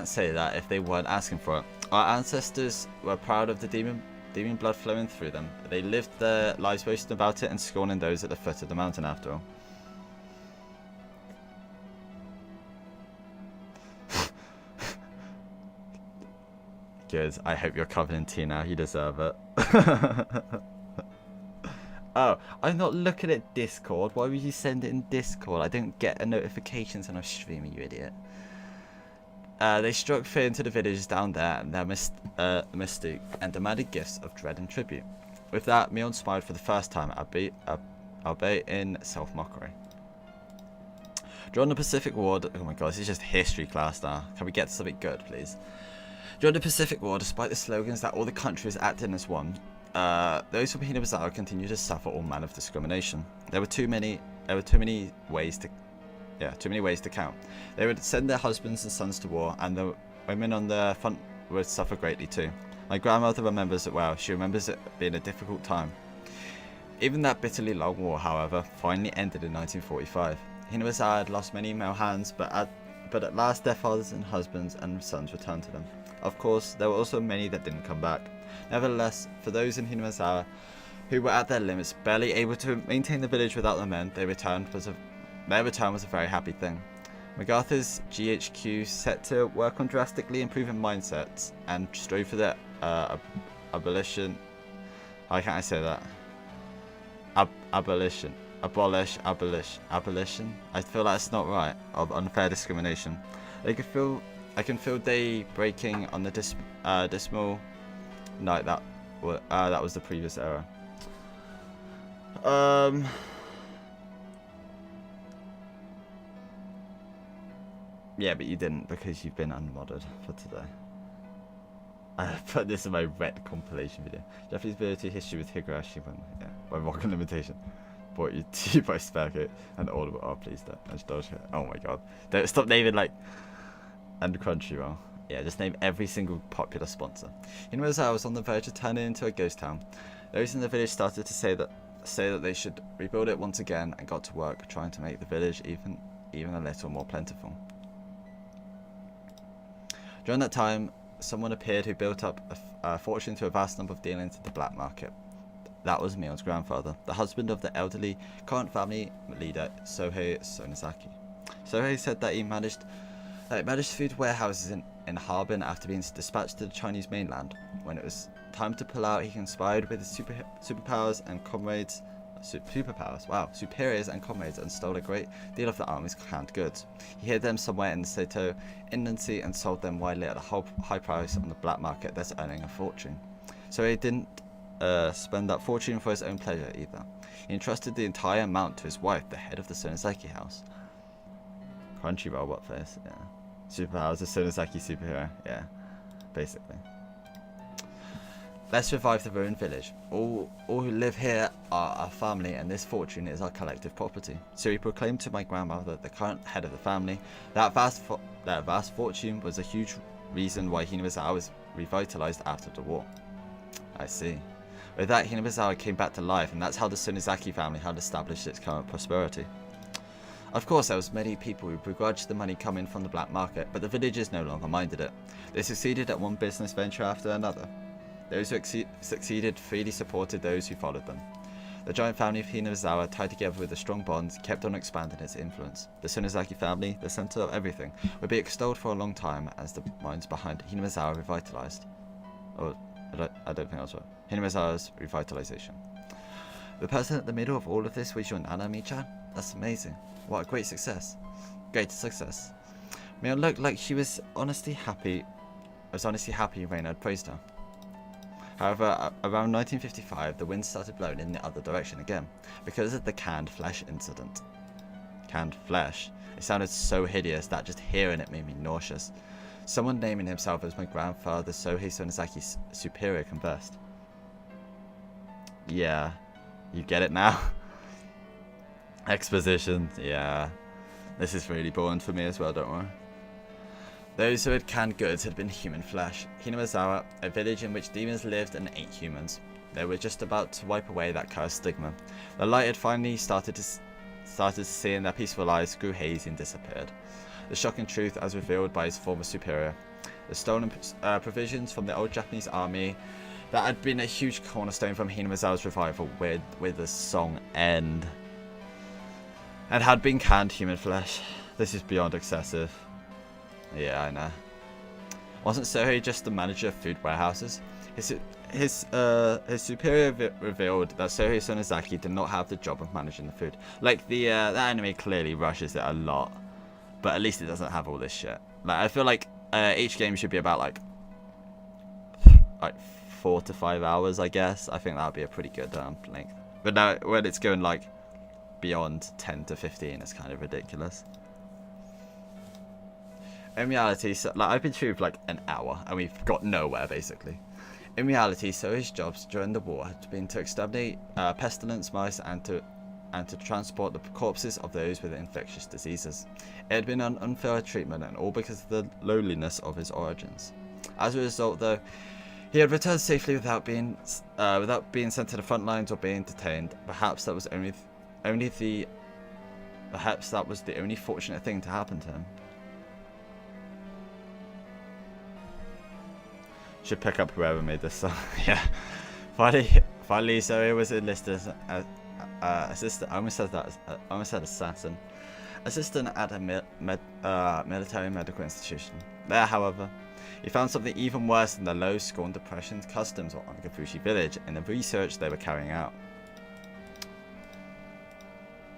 say that if they weren't asking for it. Our ancestors were proud of the demon blood flowing through them. They lived their lives boasting about it and scorning those at the foot of the mountain after all. Good. I hope you're covered in tea now. You deserve it. Oh, I'm not looking at Discord. Why would you send it in Discord? I don't get a notifications when I'm streaming, you idiot. They struck fear into the villages down there and their mystique and demanded gifts of dread and tribute. With that, Mion smiled for the first time, albeit in self-mockery. During the Pacific War, oh my god, this is just history class now. Can we get to something good, please? During the Pacific War, despite the slogans that all the countries acting as one, those from Higurashi continued to suffer all manner of discrimination. There were too many ways to count. They would send their husbands and sons to war, and the women on the front would suffer greatly too. My grandmother remembers it well. She remembers it being a difficult time. Even that bitterly long war, however, finally ended in 1945. Higurashi had lost many male hands, but at last their fathers and husbands and sons returned to them. Of course, there were also many that didn't come back. Nevertheless, for those in Higurashi who were at their limits, barely able to maintain the village without their men, their return was a very happy thing. MacArthur's GHQ set to work on drastically improving mindsets and strove for the abolition. How can't I say that? Abolition. I feel that's not right. Of unfair discrimination. I can feel day breaking on the dismal night that was the previous era. Yeah, but you didn't because you've been unmodded for today. I put this in my red compilation video. Japanese military history with Higurashi by Rock Limitation. Bought you tea by Sparkit and Audible. Oh, please don't. Oh my god. Don't stop naming like and Crunchyroll. Yeah, just name every single popular sponsor. Higurashi was on the verge of turning into a ghost town. Those in the village started to say that they should rebuild it once again, and got to work trying to make the village even a little more plentiful. During that time, someone appeared who built up a fortune through a vast number of dealings at the black market. That was Mion's grandfather, the husband of the elderly current family leader Sohei Sonozaki. Sohei said that he managed food warehouses in Harbin after being dispatched to the Chinese mainland. When it was time to pull out, he conspired with his superiors and comrades, and stole a great deal of the army's canned goods. He hid them somewhere in the Seto Inland Sea and sold them widely at a high price on the black market, thus earning a fortune. So he didn't spend that fortune for his own pleasure either. He entrusted the entire amount to his wife, the head of the Sonozaki house. Crunchyroll, what face? Yeah. Superpowers, a Sonozaki superhero. Yeah, basically. Let's revive the ruined village. All who live here are our family, and this fortune is our collective property. So he proclaimed to my grandmother, the current head of the family, that vast fortune was a huge reason why Higurashi was revitalized after the war. I see. With that, Higurashi came back to life, and that's how the Sonozaki family had established its current prosperity. Of course, there was many people who begrudged the money coming from the black market, but the villagers no longer minded it. They succeeded at one business venture after another. Those who succeeded freely supported those who followed them. The giant family of Higurashi, tied together with a strong bond, kept on expanding its influence. The Sonozaki family, the center of everything, would be extolled for a long time as the minds behind Higurashi revitalized. Oh, I don't think that was right. Higurashi's revitalization. The person at the middle of all of this was your Nana, Mi-chan? That's amazing. What a great success. Great success. Mion looked like she was honestly happy Reina had praised her. However, around 1955, the wind started blowing in the other direction again, because of the canned flesh incident. Canned flesh? It sounded so hideous that just hearing it made me nauseous. Someone naming himself as my grandfather Sohei Sonozaki's superior conversed. Yeah, you get it now? Exposition, yeah. This is really boring for me as well, don't worry. Those who had canned goods had been human flesh. Higurashi, a village in which demons lived and ate humans. They were just about to wipe away that cursed stigma. The light had finally started to see, and their peaceful lives grew hazy and disappeared. The shocking truth, as revealed by his former superior. The stolen provisions from the old Japanese army that had been a huge cornerstone from Higurashi's revival with the song End, and had been canned human flesh. This is beyond excessive. Yeah, I know. Wasn't Sohei just the manager of food warehouses? His superior revealed that Sohei Sonozaki did not have the job of managing the food. Like, the anime clearly rushes it a lot, but at least it doesn't have all this shit. Like, I feel like each game should be about like 4 to 5 hours, I guess. I think that would be a pretty good length. But now, when it's going like beyond 10 to 15, it's kind of ridiculous. In reality, I've been through for like an hour and we've got nowhere basically. In reality, Sohei's jobs during the war had been to exterminate pestilence mice and to transport the corpses of those with infectious diseases. It had been an unfair treatment, and all because of the lowliness of his origins. As a result, though, he had returned safely without being sent to the front lines or being detained. Perhaps that was the only fortunate thing to happen to him. Should pick up whoever made this song. Yeah. Finally, Sohei was enlisted as assistant. I almost said assassin. Assistant at a military medical institution. There, however, he found something even worse than the low, scorned depressions customs of Onagafushi village in the research they were carrying out.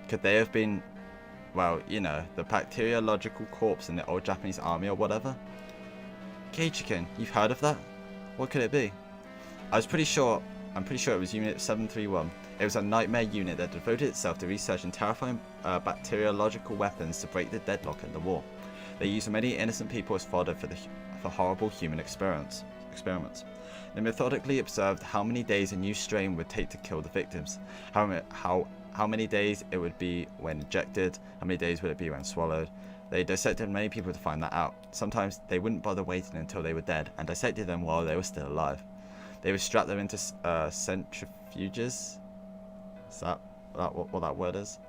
Could they have been, well, you know, the bacteriological corpse in the old Japanese army or whatever? Keiichikin, you've heard of that? What could it be? I'm pretty sure it was Unit 731. It was a nightmare unit that devoted itself to researching terrifying bacteriological weapons to break the deadlock in the war. They used many innocent people as fodder for horrible human experiments. They methodically observed how many days a new strain would take to kill the victims, how many days it would be when injected, how many days would it be when swallowed, They dissected many people to find that out. Sometimes they wouldn't bother waiting until they were dead and dissected them while they were still alive. They would strap them into centrifuges. Is that what that word is?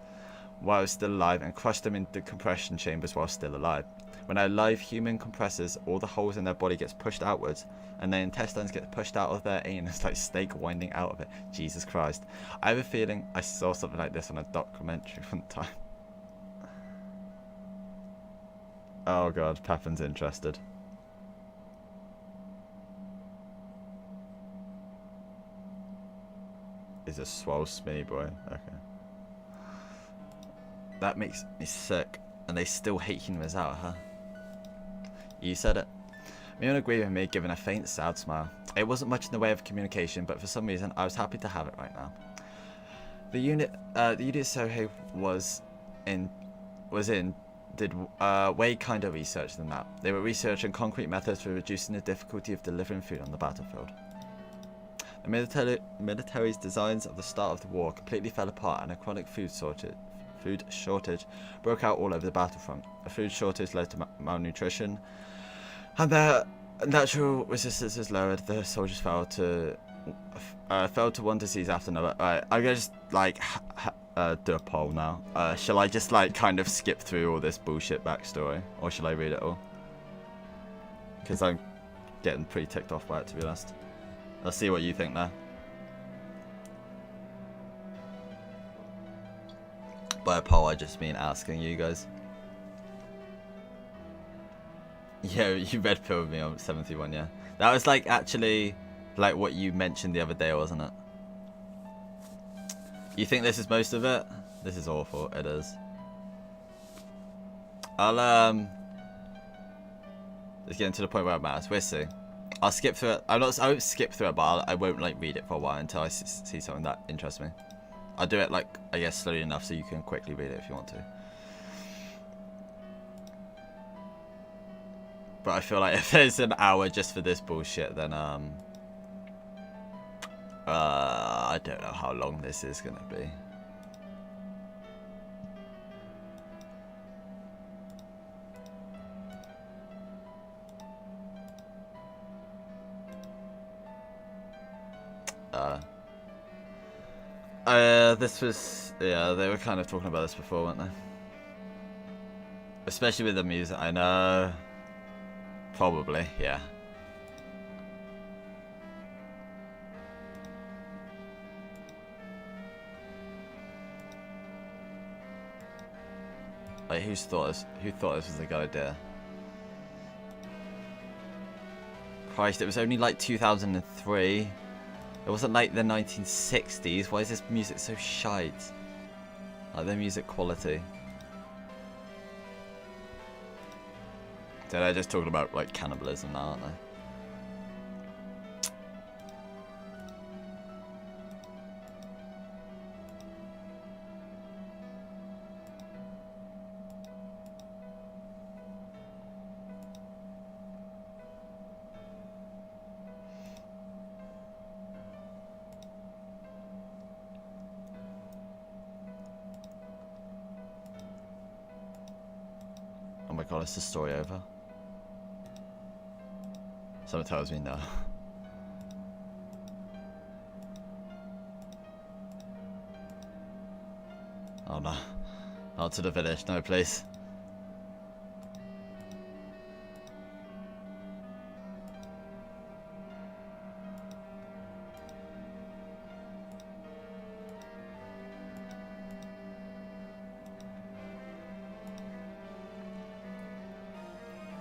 While still alive, and crush them into compression chambers while still alive. When a live human compresses, all the holes in their body gets pushed outwards, and their intestines get pushed out of their anus like snake winding out of it. Jesus Christ. I have a feeling I saw something like this on a documentary one time. Oh god, Pepin's interested. He's a swole skinny boy. Okay. That makes me sick. And they still hate humans out, huh? You said it. Mion agreed with me, giving a faint, sad smile. It wasn't much in the way of communication, but for some reason, I was happy to have it right now. The unit Sohei was in did way kinder research than that. They were researching concrete methods for reducing the difficulty of delivering food on the battlefield. The military's designs of the start of the war completely fell apart, and a chronic food shortage broke out all over the battlefront. A food shortage led to malnutrition, and their natural resistance was lowered. The soldiers fell to one disease after another. Alright, I'm gonna just like do a poll now. Shall I just like kind of skip through all this bullshit backstory, or shall I read it all? Because I'm getting pretty ticked off by it, to be honest. Let's see what you think now. By a poll, I just mean asking you guys. Yeah, you red pilled me on 71, yeah. That was like actually like what you mentioned the other day, wasn't it? You think this is most of it? This is awful. It is. Let's get into the point where it matters. We'll see. I'll skip through it. I won't skip through it, but I won't like read it for a while until I see something that interests me. I'll do it like, I guess, slowly enough so you can quickly read it if you want to. But I feel like if there's an hour just for this bullshit, then I don't know how long this is gonna be. This was, yeah, they were kind of talking about this before, weren't they? Especially with the music, I know. Probably, yeah. Like, who thought this was a good idea? Christ, it was only like 2003. It wasn't like the 1960s. Why is this music so shite? Like the music quality. So they're just talking about like cannibalism now, aren't they? Oh my god, is the story over? Someone tells me no. Oh no. Not to the village, no please.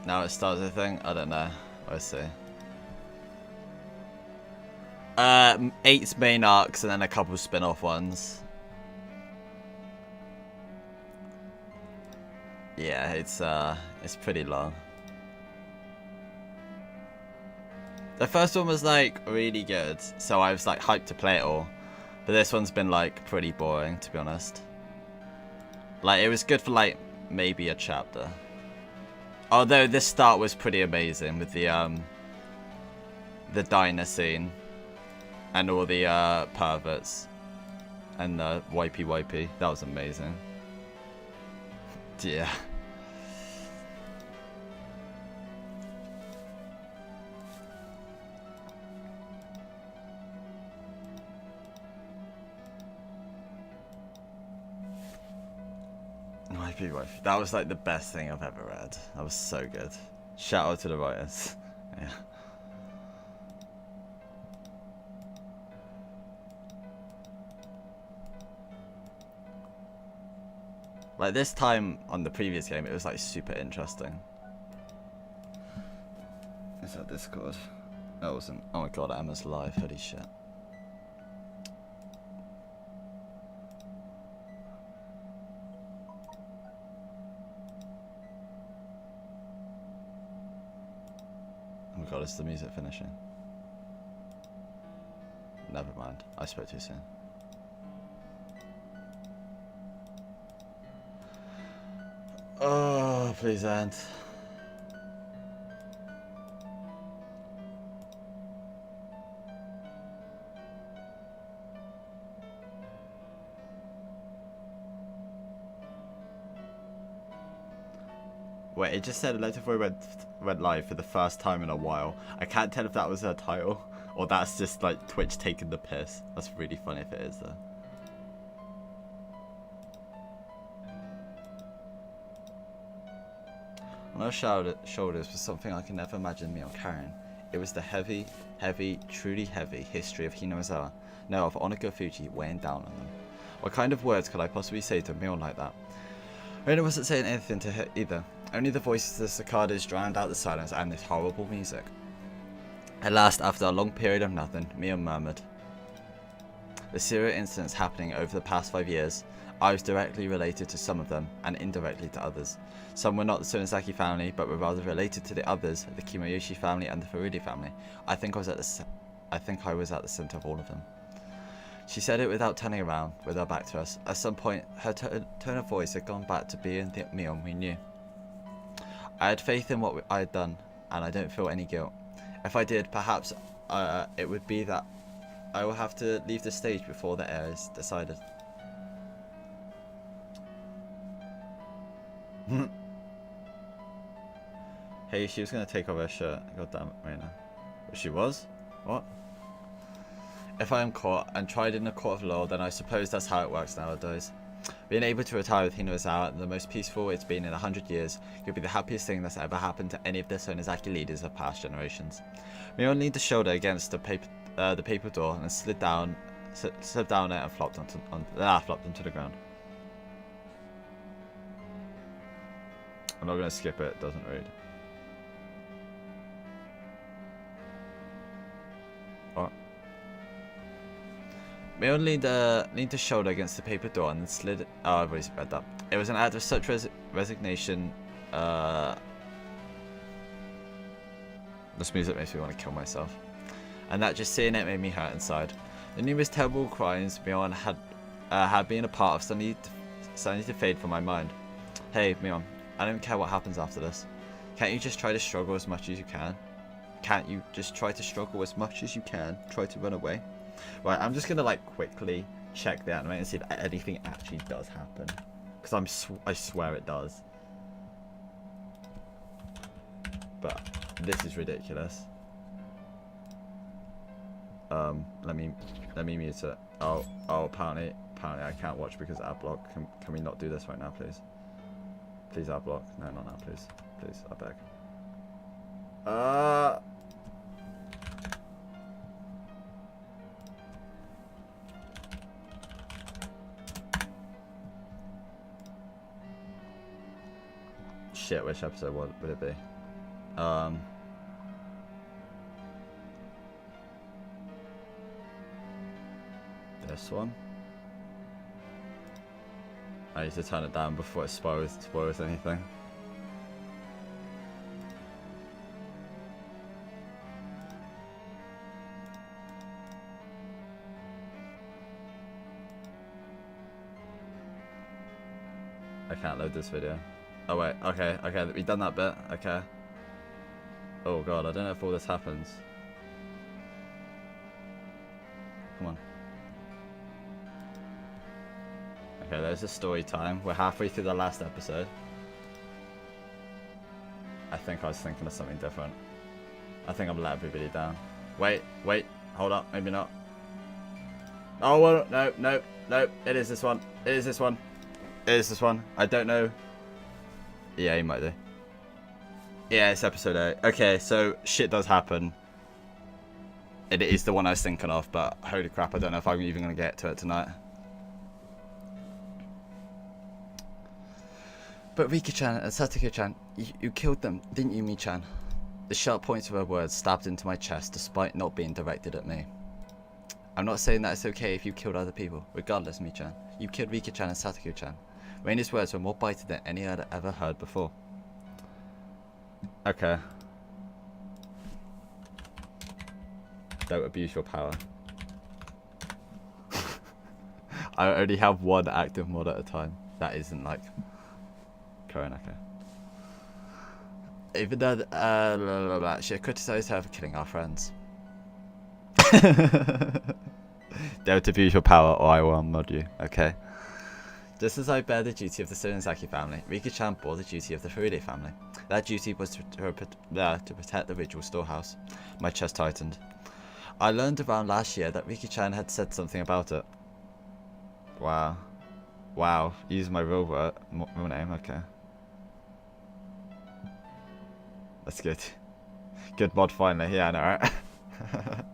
Now it starts, I think. I don't know. We'll see. 8 main arcs and then a couple spin-off ones. Yeah, it's pretty long. The first one was like really good, so I was like hyped to play it all. But this one's been like pretty boring, to be honest. Like it was good for like maybe a chapter. Although this start was pretty amazing with the diner scene and all the perverts and the wipey. That was amazing. Yeah. Might be worth. That was like the best thing I've ever read. That was so good. Shout out to the writers. Yeah. Like this time on the previous game, it was like super interesting. Is that Discord? No, it wasn't. Oh my god, Emma's live. Holy shit. Oh my god, is the music finishing? Never mind. I spoke too soon. Oh, please end. Wait, it just said Electric Void went live for the first time in a while. I can't tell if that was her title or that's just like Twitch taking the piss. That's really funny if it is though. On her shoulders was something I can never imagine Mion carrying. It was the heavy, truly heavy history of Hinozawa, no, of Onagafuji weighing down on them. What kind of words could I possibly say to Mion like that? Rena wasn't saying anything to her either. Only the voices of the cicadas drowned out the silence and this horrible music. At last, after a long period of nothing, Mion murmured. The serial incidents happening over the past 5 years, I was directly related to some of them, and indirectly to others. Some were not the Sonozaki family, but were rather related to the others, the Kimayoshi family and the Furudi family. I think I was at the center of all of them. She said it without turning around, with her back to us. At some point, her tone of voice had gone back to being the Mion we knew. I had faith in what I had done, and I don't feel any guilt. If I did, perhaps it would be that I will have to leave the stage before the heir is decided. Hey, she was going to take off her shirt. God damn it, Reina. She was? What? If I am caught and tried in a court of law, then I suppose that's how it works nowadays. Being able to retire with Hinozawa, the most peaceful it's been in 100 years, could be the happiest thing that's ever happened to any of the Sonozaki leaders of past generations. Mion leaned the shoulder against the paper door and slid down it and flopped onto the ground. I'm not going to skip it, it doesn't read. What? Mion leaned his shoulder against the paper door and then slid it. Oh, I've already read that. It was an act of such resignation. This music makes me want to kill myself. And that just seeing it made me hurt inside. The numerous terrible crimes Mion had been a part of suddenly to fade from my mind. Hey, Mion, I don't care what happens after this. Can't you just try to struggle as much as you can? Can't you just try to struggle as much as you can? Try to run away? Right, I'm just gonna like quickly check the anime and see if anything actually does happen, because I swear it does. But this is ridiculous. Let me mute it. Oh, apparently I can't watch because ad block. Can we not do this right now, please? Please ad block. No, not now, please. Please, I beg. Shit, which episode would it be? This one? I need to turn it down before it spoils anything. I can't load this video. Oh wait, okay, we've done that bit, okay. Oh god, I don't know if all this happens. Come on. Okay, there's the story time. We're halfway through the last episode. I think I was thinking of something different. I think I've let everybody down. Wait, hold up, maybe not. Oh, well, no, it is this one. Is this one? I don't know. Yeah, he might do. Yeah, it's episode 8. Okay, so shit does happen. It is the one I was thinking of, but holy crap, I don't know if I'm even going to get to it tonight. But Rika-chan and Satoko-chan, you killed them, didn't you, Mi-chan? The sharp points of her words stabbed into my chest despite not being directed at me. I'm not saying that it's okay if you killed other people. Regardless, Mi-chan, you killed Rika-chan and Satoko-chan. Raina's words were more biting than any I'd ever heard before. Okay. Don't abuse your power. I only have one active mod at a time. That isn't like current, okay. Even though she criticised her for killing our friends. Don't abuse your power or I will unmod you, okay? Just as I bear the duty of the Sonozaki family, Rika-chan bore the duty of the Furude family. That duty was to protect the ritual storehouse. My chest tightened. I learned around last year that Rika-chan had said something about it. Wow. Wow, use my real name, okay. That's good. Good mod finally, yeah I know, right?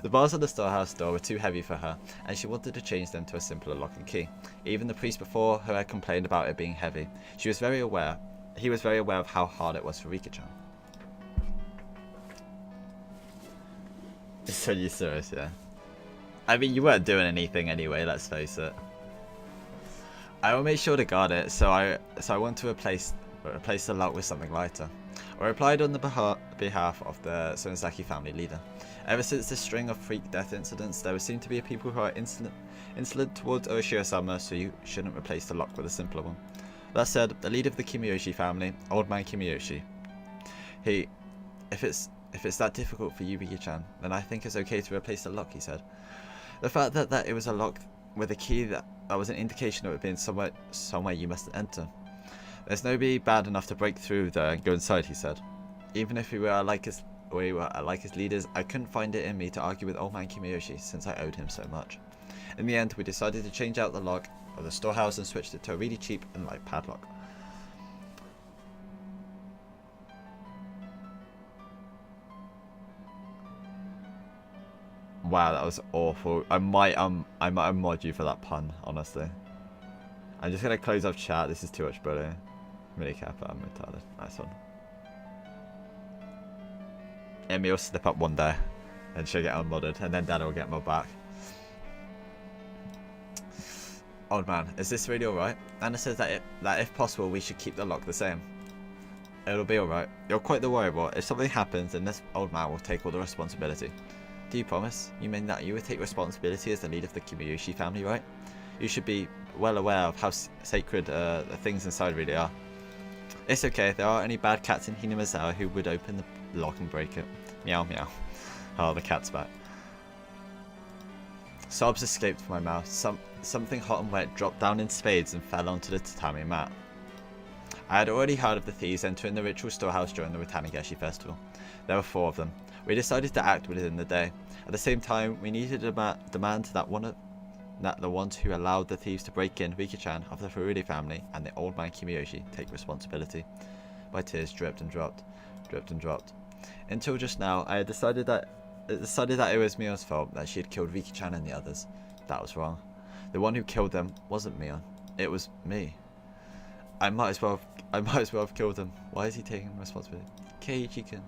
The bars on the storehouse door were too heavy for her, and she wanted to change them to a simpler lock and key. Even the priest before her had complained about it being heavy. He was very aware of how hard it was for Rika-chan. So you serious, yeah? I mean, you weren't doing anything anyway, let's face it. I will make sure to guard it, so I want to replace the lock with something lighter. I replied on the behalf of the Sonozaki family leader. Ever since this string of freak death incidents, there seem to be people who are insolent towards Oshiro-sama, so you shouldn't replace the lock with a simpler one. That said, the leader of the Kimiyoshi family, Old Man Kimiyoshi, if it's that difficult for you, Rika-chan, then I think it's okay to replace the lock, he said. The fact that it was a lock with a key that was an indication of it being somewhere you must enter. There's nobody bad enough to break through there and go inside, he said. Even if we were like his leaders, I couldn't find it in me to argue with Old Man Kimiyoshi since I owed him so much. In the end, we decided to change out the lock of the storehouse and switched it to a really cheap and light padlock. Wow, that was awful. I might mod you for that pun, honestly. I'm just gonna close off chat. This is too much bullying. Really kappa, I'm retarded. Nice one. Emmy will slip up one day and she'll get unmodded, and then Dad will get mod back. Old man, is this really alright? Anna says that if possible we should keep the lock the same. It'll be alright. You're quite the worrywart. If something happens, then this old man will take all the responsibility. Do you promise? You mean that you would take responsibility as the leader of the Kimiyoshi family, right? You should be well aware of how sacred the things inside really are. It's okay, there aren't any bad cats in Hinamizawa who would open the lock and break it. Meow meow. Oh, the cat's back. Sobs escaped from my mouth. Something hot and wet dropped down in spades and fell onto the tatami mat. I had already heard of the thieves entering the ritual storehouse during the Watanagashi festival. There were 4 of them. We decided to act within the day. At the same time, we needed to demand that the ones who allowed the thieves to break in, Rika-chan of the Furude family and the Old Man Kimiyoshi, take responsibility. My tears dripped and dropped. Until just now, I had decided that it was Mion's fault that she had killed Rika-chan and the others. That was wrong. The one who killed them wasn't Mion. It was me. I might as well have killed them. Why is he taking responsibility? Keiichi-kun.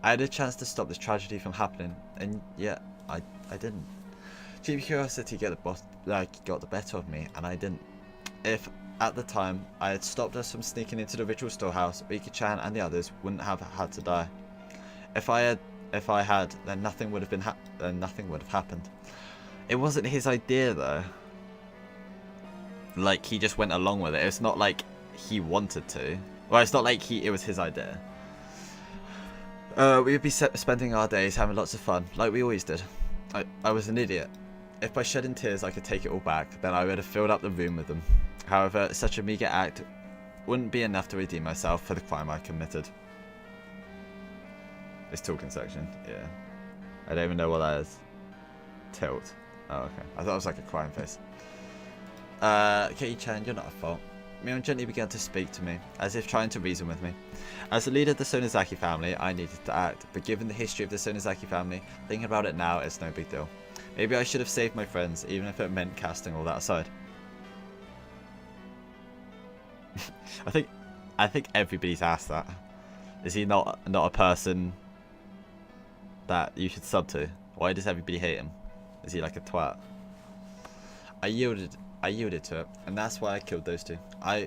I had a chance to stop this tragedy from happening, and yet I didn't. Cheap curiosity got the better of me, and I didn't. If at the time I had stopped us from sneaking into the ritual storehouse, Rika-chan and the others wouldn't have had to die. If I had, then nothing would have happened. It wasn't his idea though. Like, he just went along with it. It's not like he wanted to. Well, it's not like it was his idea. We would be spending our days having lots of fun, like we always did. I was an idiot. If by shedding tears I could take it all back, then I would have filled up the room with them. However, such a meagre act wouldn't be enough to redeem myself for the crime I committed. This talking section, yeah. I don't even know what that is. Tilt. Oh, okay. I thought it was like a crying face. Kei-chan, you're not at fault. Mion gently began to speak to me, as if trying to reason with me. As the leader of the Sonozaki family, I needed to act, but given the history of the Sonozaki family, thinking about it now, it's no big deal. Maybe I should have saved my friends, even if it meant casting all that aside. I think everybody's asked that. Is he not a person that you should sub to? Why does everybody hate him? Is he like a twat? I yielded to it, and that's why I killed those two.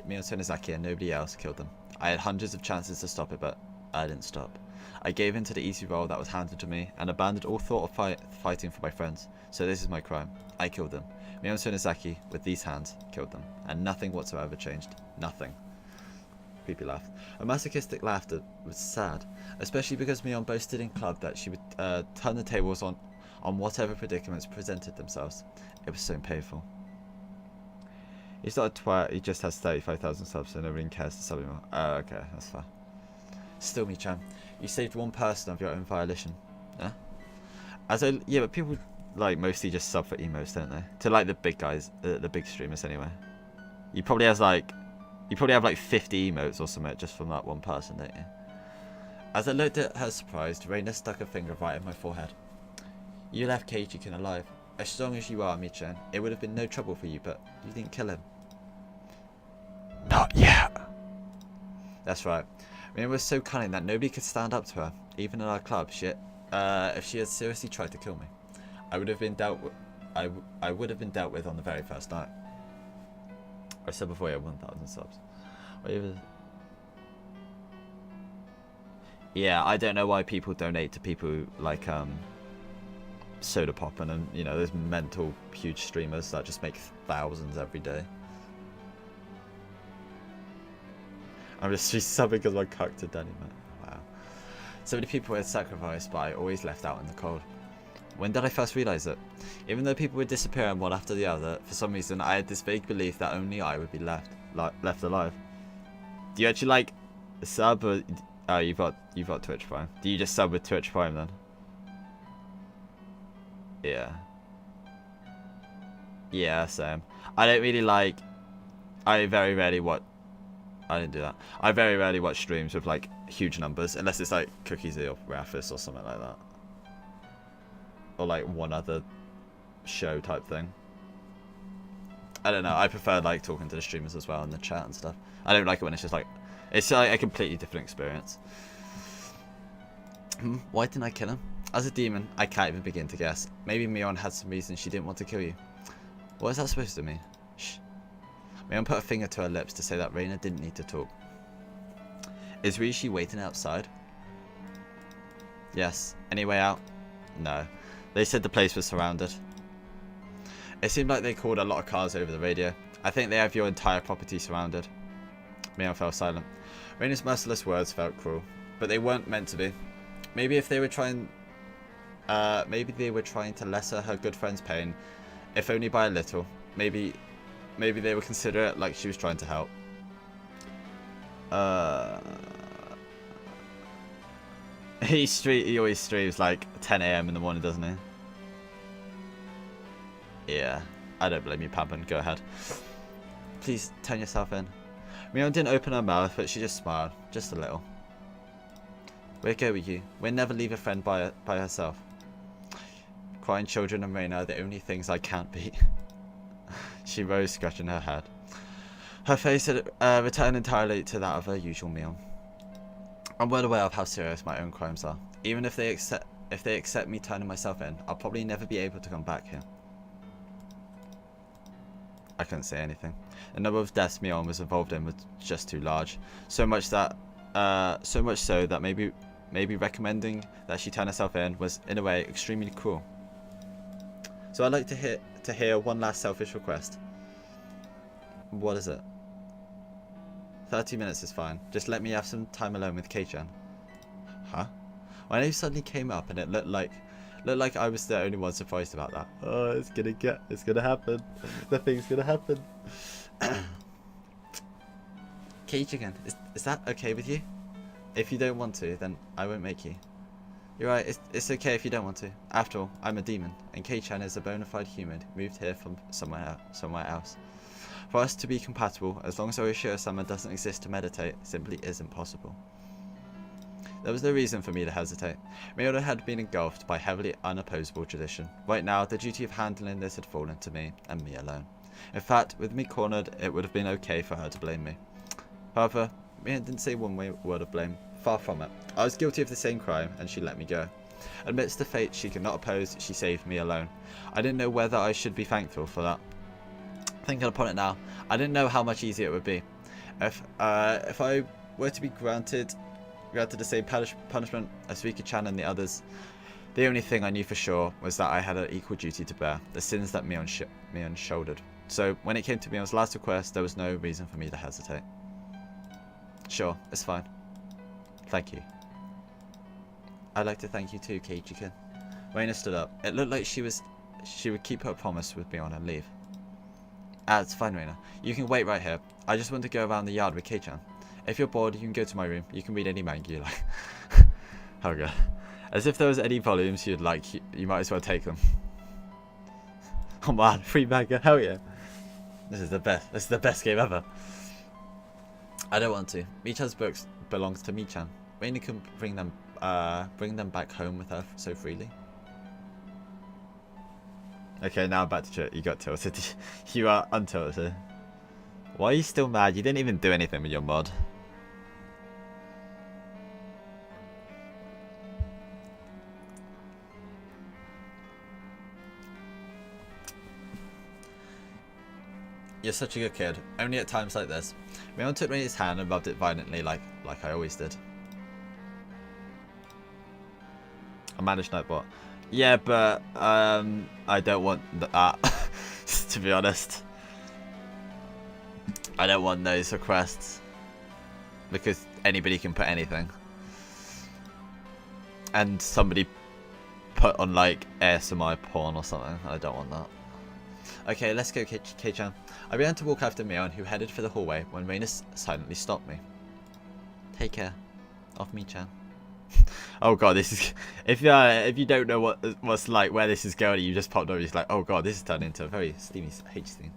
Me and Sonozaki and nobody else killed them. I had hundreds of chances to stop it, but I didn't stop. I gave in to the easy role that was handed to me, and abandoned all thought of fighting for my friends. So this is my crime. I killed them. Me and Sonozaki, with these hands, killed them, and nothing whatsoever changed. Nothing. Creepy laugh. A masochistic laughter was sad, especially because Mion boasted in club that she would turn the tables on whatever predicaments presented themselves. It was so painful. He's not a twat, he just has 35,000 subs and nobody cares to sub him. Oh, okay, that's fair. Still, Mi-chan, you saved one person of your own violation. Yeah? Yeah, but people like mostly just sub for emotes, don't they? To like the big guys, the big streamers anyway. You probably have like 50 emotes or something just from that one person, don't you? As I looked at her surprised, Reina stuck a finger right in my forehead. You left Keiichi-kun alive. As strong as you are, Mi-chan, it would have been no trouble for you, but you didn't kill him. Not yet. That's right. Reina was so cunning that nobody could stand up to her, even in our club. If she had seriously tried to kill me, I would have been dealt with. I would have been dealt with on the very first night. I said before you had 1,000 subs. Yeah, I don't know why people donate to people like Soda Pop and you know, there's mental huge streamers that just make thousands every day. I'm just subbing because my character Danny, man. Wow. So many people had sacrificed, but I always left out in the cold. When did I first realise it? Even though people were disappearing one after the other, for some reason I had this vague belief that only I would be left alive. Do you actually like sub or oh, you've got Twitch Prime. Do you just sub with Twitch Prime then? Yeah. Yeah, same. I don't really like. I very rarely watch. I didn't do that. I very rarely watch streams with like huge numbers, unless it's like Cookies or Raffis or something like that, or like one other show type thing. I don't know. I prefer like talking to the streamers as well in the chat and stuff. I don't like it when it's just like a completely different experience. Why didn't I kill him? As a demon, I can't even begin to guess. Maybe Mion had some reason she didn't want to kill you. What is that supposed to mean? Shh. Mion put a finger to her lips to say that Reina didn't need to talk. Is Rishi waiting outside? Yes. Any way out? No. They said the place was surrounded. It seemed like they called a lot of cars over the radio. I think they have your entire property surrounded. Mion fell silent. Reina's merciless words felt cruel, but they weren't meant to be. Maybe if they were trying... maybe they were trying to lessen her good friend's pain, if only by a little. Maybe they would consider it like she was trying to help. He always streams like 10 AM in the morning, doesn't he? Yeah, I don't blame you, Pampan. Go ahead. Please turn yourself in. Mion didn't open her mouth, but she just smiled, just a little. We'll go with you. We'll never leave a friend by herself. Crying children and Reina are the only things I can't beat. She rose, scratching her head. Her face had returned entirely to that of her usual Mion. I'm well aware of how serious my own crimes are. Even if they accept me turning myself in, I'll probably never be able to come back here. I couldn't say anything. The number of deaths Mion was involved in was just too large. So much so that maybe recommending that she turn herself in was, in a way, extremely cruel. So I'd like to hear one last selfish request. What is it? 30 minutes is fine. Just let me have some time alone with Kei-chan. Huh? My name suddenly came up and it looked like I was the only one surprised about that. Oh, it's gonna happen. The thing's gonna happen. Kei-chan, is that okay with you? If you don't want to, then I won't make you. You're right, it's okay if you don't want to. After all, I'm a demon, and Kei-chan is a bona fide human moved here from somewhere else. For us to be compatible, as long as Oshiro-sama doesn't exist to meditate, simply isn't possible. There was no reason for me to hesitate. Miura had been engulfed by heavily unopposable tradition. Right now, the duty of handling this had fallen to me, and me alone. In fact, with me cornered, it would have been okay for her to blame me. However, Mia didn't say one word of blame. Far from it. I was guilty of the same crime, and she let me go. Amidst the fate she could not oppose, she saved me alone. I didn't know whether I should be thankful for that. Thinking upon it now, I didn't know how much easier it would be. If I were to be granted the same punishment as Rika-chan and the others, the only thing I knew for sure was that I had an equal duty to bear, the sins that Mion shouldered. So when it came to Mion's last request, there was no reason for me to hesitate. Sure, it's fine. Thank you. I'd like to thank you too, Keiichi-kun. Reina stood up. It looked like she would keep her promise with Mion and leave. It's fine, Reina. You can wait right here. I just want to go around the yard with Kei-chan. If you're bored, you can go to my room. You can read any manga you like. Oh god. As if there was any volumes you'd like, you might as well take them. Oh man, free manga, hell yeah. This is the best. This is the best game ever. I don't want to. Michan's books belongs to Michan. Reina can bring them back home with her so freely. Okay, now back to chat. You got tilted. You are untilted. Why are you still mad? You didn't even do anything with your mod. You're such a good kid. Only at times like this. Mion took Reina's hand and rubbed it violently like I always did. A managed nightbot. Yeah, but I don't want that. To be honest, I don't want those requests because anybody can put anything, and somebody put on like ASMR porn or something. I don't want that. Okay, let's go, Kei-chan. I began to walk after Mion, who headed for the hallway when Reina silently stopped me. Take care of Michan. Oh god, this is if you don't know what's like where this is going, you just popped over. It's like, oh god, this is turned into a very steamy H thing.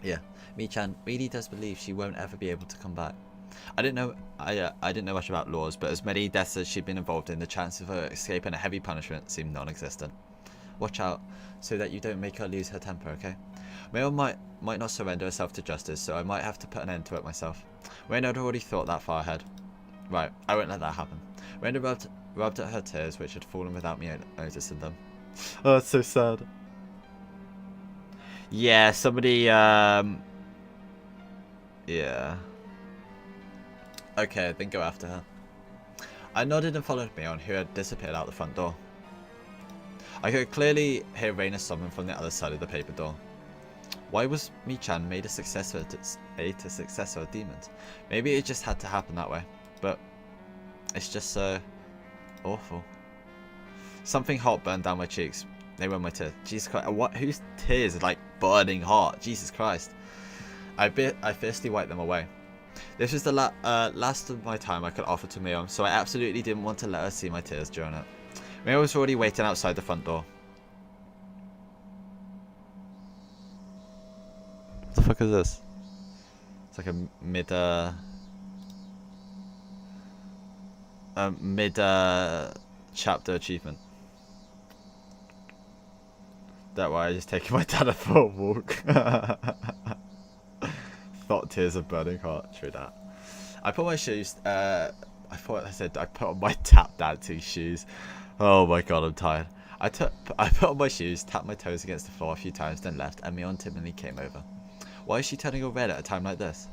Yeah, Michan really does believe she won't ever be able to come back. I didn't know much about laws, but as many deaths as she'd been involved in, the chance of her escaping a heavy punishment seemed non-existent. Watch out, so that you don't make her lose her temper, okay? Mion might not surrender herself to justice, so I might have to put an end to it myself. Reina had already thought that far ahead. Right, I won't let that happen. Reina rubbed at her tears, which had fallen without me noticing them. Oh, it's so sad. Yeah, somebody, yeah. Okay, then go after her. I nodded and followed Mion, who had disappeared out the front door. I could clearly hear Reina summon from the other side of the paper door. Why was Michan made a successor of demons? Maybe it just had to happen that way, but it's just so awful. Something hot burned down my cheeks. They were my tears. Jesus Christ, what? Whose tears are like burning hot? Jesus Christ. I fiercely wiped them away. This was the last of my time I could offer to Mion, so I absolutely didn't want to let her see my tears during it. Mion was already waiting outside the front door. What the fuck is this? It's like a mid chapter achievement. That why I just taking my dad for a walk. Thought tears of burning heart. True that. I put my shoes. I thought I said I put on my tap dancing shoes. Oh my god, I'm tired. I put on my shoes, tapped my toes against the floor a few times, then left, and Mion timidly came over. Why is she turning all red at a time like this?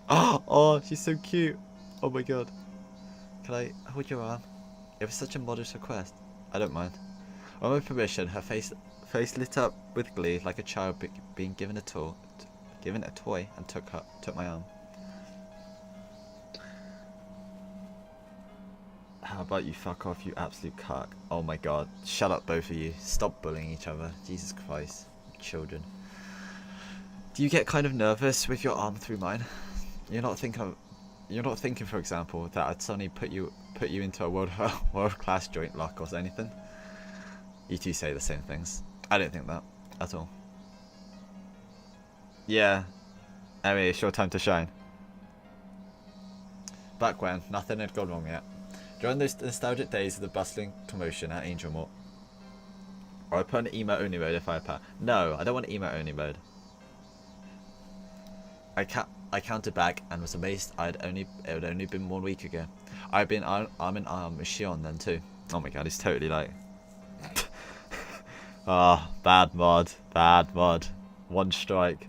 Oh, she's so cute. Oh my god. Can I hold your arm? It was such a modest request. I don't mind. On my permission, her face lit up with glee like a child being given a toy, and took my arm. How about you fuck off, you absolute cock? Oh my god. Shut up, both of you. Stop bullying each other. Jesus Christ. Children. Do you get kind of nervous with your arm through mine? You're not thinking, for example, that I'd suddenly put you into a world-class joint lock or anything? You two say the same things. I don't think that at all. Yeah. Anyway, it's your time to shine. Back when, nothing had gone wrong yet. During those nostalgic days of the bustling commotion at Angel Mort. Or I'd put an emo only mode if I had power. No, I don't want emo only mode. I counted back and was amazed it had only been 1 week ago. I'd been arm in arm with Shion then too. Oh my god, he's totally like... Oh, bad mod. Bad mod. 1 strike.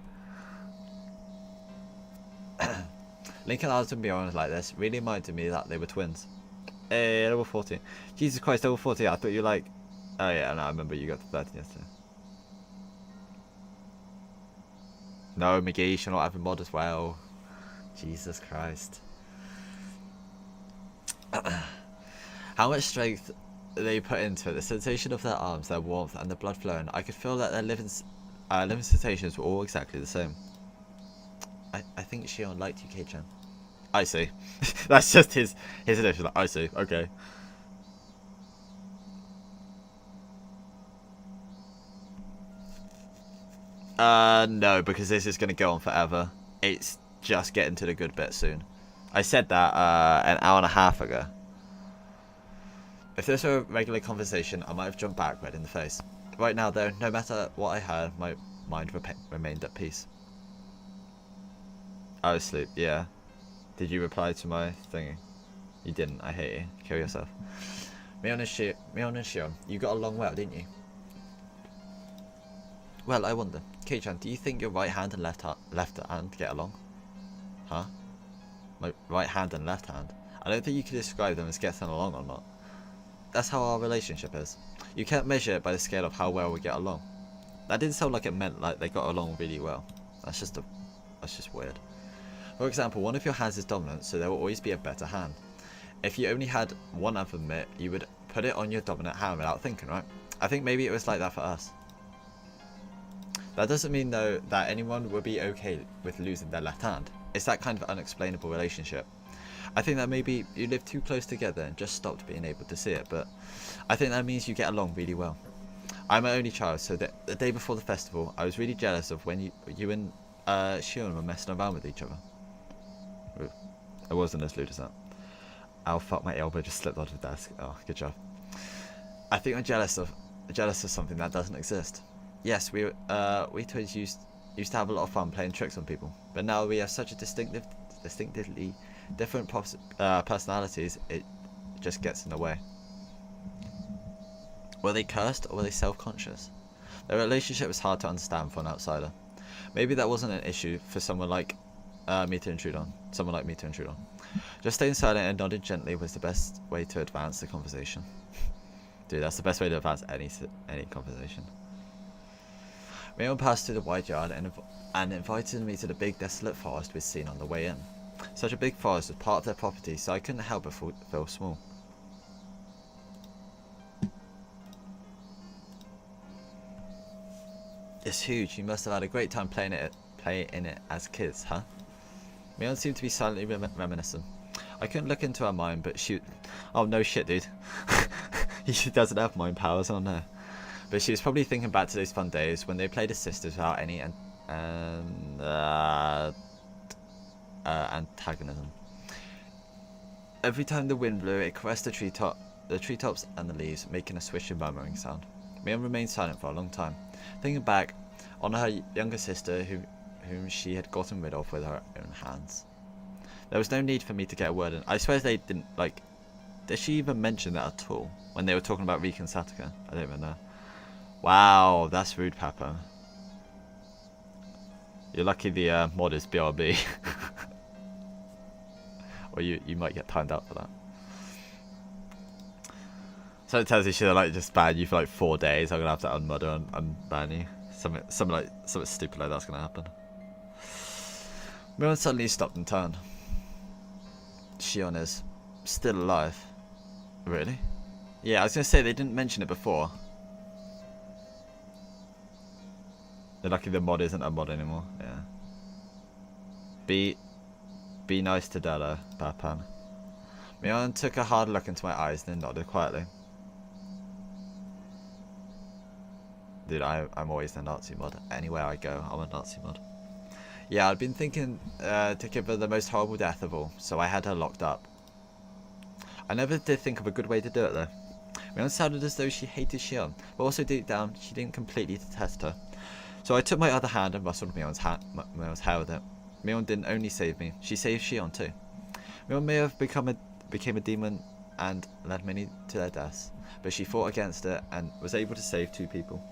Lincoln Arts and Beyond like this really reminded me that they were twins. Hey, level 14. Jesus Christ, level 14. I thought you like... Oh yeah, no, I remember you got to 13 yesterday. No, McGee, you should not have a mod as well. Jesus Christ. How much strength they put into it, the sensation of their arms, their warmth, and the blood flowing. I could feel that their living sensations were all exactly the same. I think Shion liked you, K-chan. I see. That's just his initial. I see. Okay. No, because this is going to go on forever. It's just getting to the good bit soon. I said that an hour and a half ago. If this were a regular conversation, I might have jumped back red in the face. Right now, though, no matter what I heard, my mind remained at peace. I was asleep, yeah. Did you reply to my thingy? You didn't, I hate you. Kill yourself. Mion and Shion, you got along well, didn't you? Well, I wonder. Kei-chan, do you think your right hand and left hand get along? Huh? My right hand and left hand? I don't think you could describe them as getting along or not. That's how our relationship is. You can't measure it by the scale of how well we get along. That didn't sound like it meant like they got along really well. That's just weird. For example, one of your hands is dominant, so there will always be a better hand. If you only had one alphabet, you would put it on your dominant hand without thinking, right? I think maybe it was like that for us. That doesn't mean, though, that anyone would be okay with losing their left hand. It's that kind of unexplainable relationship. I think that maybe you live too close together and just stopped being able to see it, but I think that means you get along really well. I'm my only child, so the day before the festival, I was really jealous of when you and Shion were messing around with each other. It wasn't as lewd as that. Oh fuck, my elbow just slipped onto the desk. Oh, good job. I think I'm jealous of something that doesn't exist. Yes, we twins used to have a lot of fun playing tricks on people, but now we have such a distinctively different personalities. It just gets in the way. Were they cursed or were they self-conscious? Their relationship was hard to understand for an outsider. Maybe that wasn't an issue for someone like me to intrude on. Just staying silent and nodding gently was the best way to advance the conversation. Dude, that's the best way to advance any conversation. Mion passed through the wide yard and invited me to the big desolate forest we'd seen on the way in. Such a big forest was part of their property, so I couldn't help but feel small. It's huge. You must have had a great time playing in it as kids, huh? Mion seemed to be silently reminiscent. I couldn't look into her mind, but she... Oh, no shit, dude. He doesn't have mind powers, oh no. But she was probably thinking back to those fun days when they played as sisters without any antagonism. Every time the wind blew, it caressed the treetops and the leaves, making a swishing murmuring sound. Mion remained silent for a long time, thinking back on her younger sister whom she had gotten rid of with her own hands. There was no need for me to get a word in. I swear they didn't, like... Did she even mention that at all? When they were talking about Rika and Sataka? I don't even know. Wow, that's rude, Papa. You're lucky the mod is BRB. Or you might get timed out for that. So it tells you she'll like just ban you for like 4 days. I'm gonna have to unmod her and unban you. Something stupid like that's gonna happen. Mion suddenly stopped and turned. Shion is still alive. Really? Yeah, I was gonna say they didn't mention it before. They're lucky the mod isn't a mod anymore. Yeah. Be nice to Dada, Papan. Mion took a hard look into my eyes and then nodded quietly. Dude, I'm always the Nazi mod. Anywhere I go, I'm a Nazi mod. Yeah, I'd been thinking to give her the most horrible death of all, so I had her locked up. I never did think of a good way to do it though. Mion sounded as though she hated Shion, but also deep down she didn't completely detest her. So I took my other hand and rustled Mion's hair with it. Mion didn't only save me, she saved Shion too. Mion may have became a demon and led many to their deaths, but she fought against it and was able to save 2 people.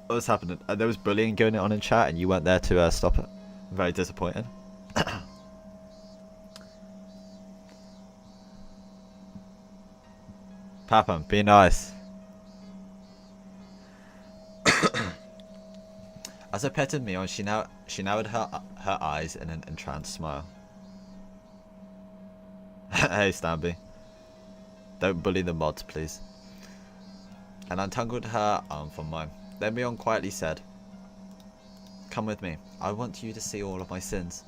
What was happening? There was bullying going on in chat and you weren't there to stop it. I'm very disappointed. Papa, be nice. As I petted Mion, she narrowed her eyes in an entranced smile. Hey, Stanby. Don't bully the mods, please. And untangled her arm from mine. Then Mion quietly said, "Come with me. I want you to see all of my sins.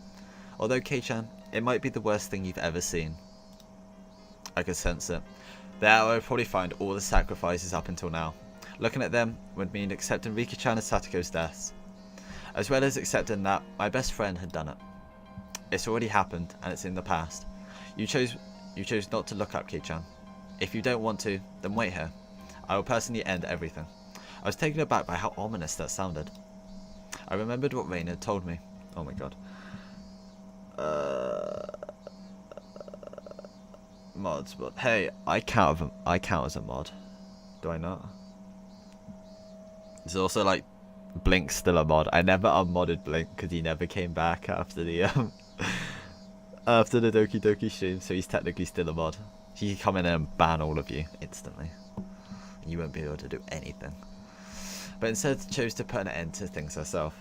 Although, Kei-chan, it might be the worst thing you've ever seen." I could sense it. There I would probably find all the sacrifices up until now. Looking at them would mean accepting Rika-chan and Satoko's deaths, as well as accepting that my best friend had done it. It's already happened, and it's in the past. You chose not to look up, Kei-chan. If you don't want to, then wait here. I will personally end everything. I was taken aback by how ominous that sounded. I remembered what Rain had told me. Oh my god. Mods, but hey, I count as a mod. Do I not? It's also like Blink's still a mod. I never unmodded Blink because he never came back after the after the Doki Doki stream, so he's technically still a mod. He can come in and ban all of you instantly. And you won't be able to do anything. But instead chose to put an end to things herself.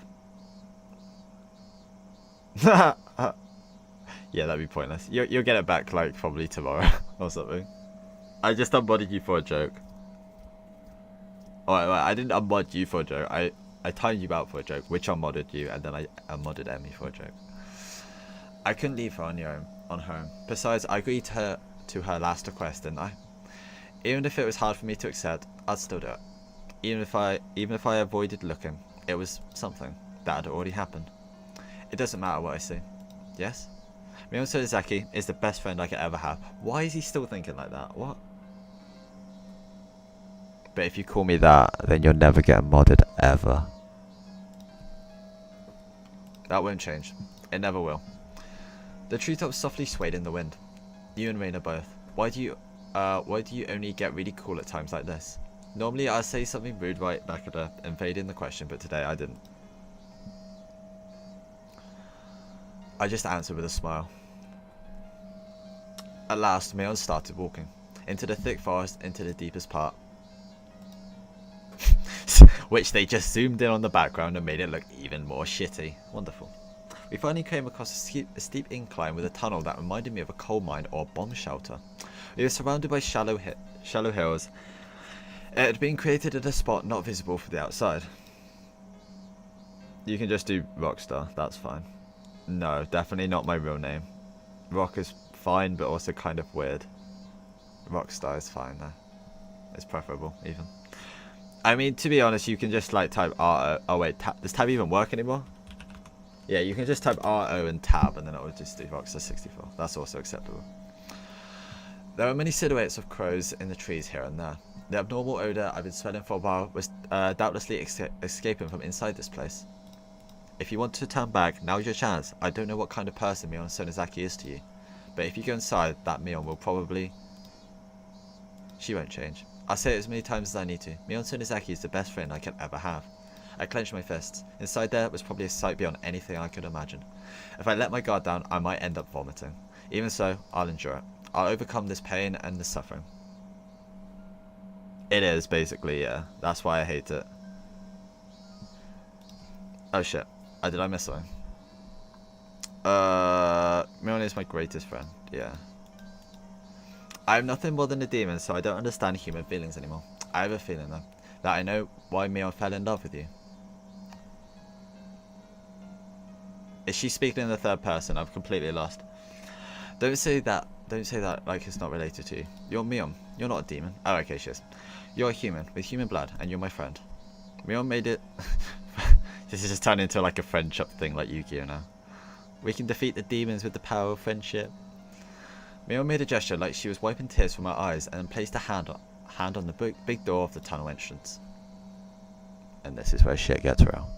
Yeah, that'd be pointless. You'll get it back like probably tomorrow or something. I just unmodded you for a joke. Oh, wait, I didn't unmod you for a joke. I timed you out for a joke, which unmodded you, and then I unmodded Emmy for a joke. I couldn't leave her on her own. Besides, I agreed to her last request, didn't I? Even if it was hard for me to accept, I'd still do it. Even if I avoided looking, it was something that had already happened. It doesn't matter what I see. Yes? Mion Sonozaki is the best friend I could ever have. Why is he still thinking like that? What? But if you call me that, then you'll never get modded ever. That won't change. It never will. The treetops softly swayed in the wind. You and Raina both. Why do you only get really cool at times like this? Normally I'd say something rude right back at her, invading the question, but today I didn't. I just answered with a smile. At last, Mion started walking. Into the thick forest, into the deepest part. Which they just zoomed in on the background and made it look even more shitty. Wonderful. We finally came across a steep incline with a tunnel that reminded me of a coal mine or a bomb shelter. We were surrounded by shallow hills. It had been created at a spot not visible from the outside. You can just do Rockstar, that's fine. No, definitely not my real name. Rock is fine, but also kind of weird. Rockstar is fine though. It's preferable, even. I mean, to be honest, you can just like type RO. Oh wait, does tab even work anymore? Yeah, you can just type RO and tab, and then it will just do Rockstar 64. That's also acceptable. There are many silhouettes of crows in the trees here and there. The abnormal odor I've been smelling for a while was doubtlessly escaping from inside this place. If you want to turn back, now's your chance. I don't know what kind of person Mion Sonozaki is to you, but if you go inside, that Mion will probably... She won't change. I'll say it as many times as I need to. Mion Sonozaki is the best friend I could ever have. I clenched my fists. Inside there was probably a sight beyond anything I could imagine. If I let my guard down, I might end up vomiting. Even so, I'll endure it. I'll overcome this pain and this suffering. It is, basically, yeah. That's why I hate it. Oh shit. Did I miss something? Mion is my greatest friend, yeah. I am nothing more than a demon, so I don't understand human feelings anymore. I have a feeling, though, that I know why Mion fell in love with you. Is she speaking in the third person? I've completely lost. Don't say that like it's not related to you. You're Mion. You're not a demon. Oh, okay, she is. You're a human with human blood, and you're my friend. Mion made it... This is just turning into like a friendship thing like Yu-Gi-Oh now. We can defeat the demons with the power of friendship. Mio made a gesture like she was wiping tears from her eyes and then placed a hand on the big door of the tunnel entrance. And this is where shit gets real.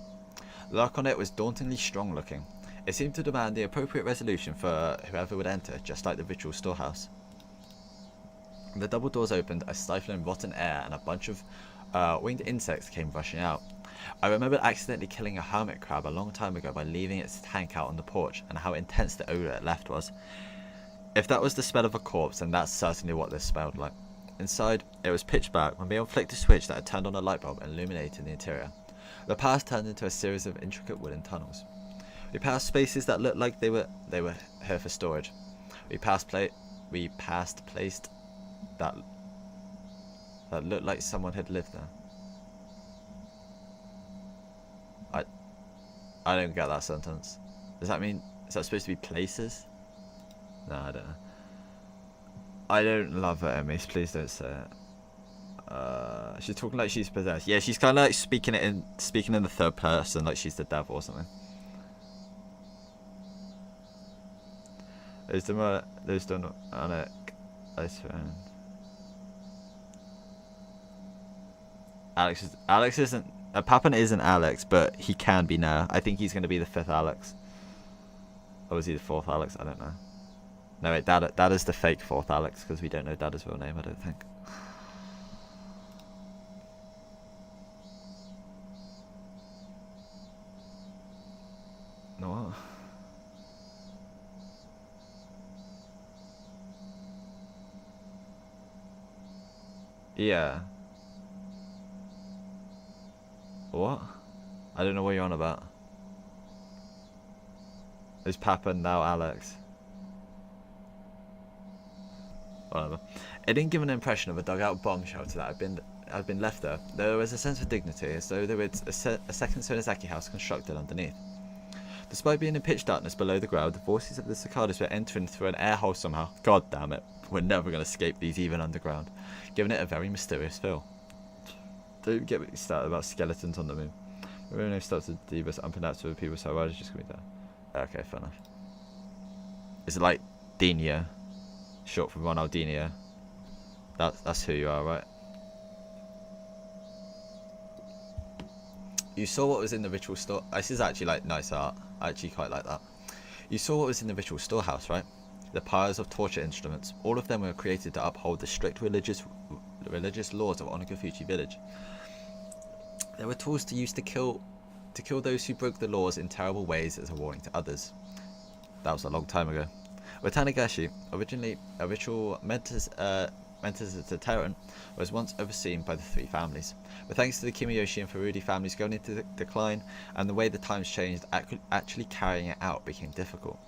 The lock on it was dauntingly strong looking. It seemed to demand the appropriate resolution for whoever would enter, just like the ritual storehouse. The double doors opened as stifling rotten air and a bunch of winged insects came rushing out. I remembered accidentally killing a hermit crab a long time ago by leaving its tank out on the porch, and how intense the odour it left was. If that was the smell of a corpse, then that's certainly what this smelled like. Inside, it was pitch black when Mion flicked a switch that had turned on a light bulb and illuminated the interior. The path turned into a series of intricate wooden tunnels. We passed spaces that looked like they were here for storage. We passed places that looked like someone had lived there. I don't get that sentence. Does that mean, is that supposed to be places? No, I don't know. I don't love it, Emmys. Please don't say it. She's talking like she's possessed. Yeah, she's kind of like speaking in the third person, like she's the devil or something. Those don't Alec. Ice friend. Alex isn't. Papan isn't Alex, but he can be now. I think he's going to be the 5th Alex. Or was he the 4th Alex? I don't know. No, wait, Dad is the fake 4th Alex, because we don't know Dad's real name, I don't think. No, what? Yeah. What? I don't know what you're on about. Is Papa now Alex? Whatever. It didn't give an impression of a dugout bomb shelter that had been left there. There was a sense of dignity, as though there was a second Sonozaki house constructed underneath. Despite being in pitch darkness below the ground, the voices of the cicadas were entering through an air hole somehow. God damn it. We're never going to escape these even underground, giving it a very mysterious feel. Don't get me started about skeletons on the moon. We only started to debus unpronounced people, so I was just going to be there. Okay, fair enough. Is it like Dino? Short for Ronaldinho? That's who you are, right? You saw what was in the ritual store. This is actually like nice art. I actually quite like that. You saw what was in the ritual storehouse, right? The piles of torture instruments. All of them were created to uphold the strict religious laws of Onagafuchi village. There were tools to use to kill those who broke the laws in terrible ways as a warning to others. That was a long time ago. Watanagashi, originally a ritual meant as a deterrent, was once overseen by the 3 families. But thanks to the Kimiyoshi and Furudi families going into decline and the way the times changed, actually carrying it out became difficult.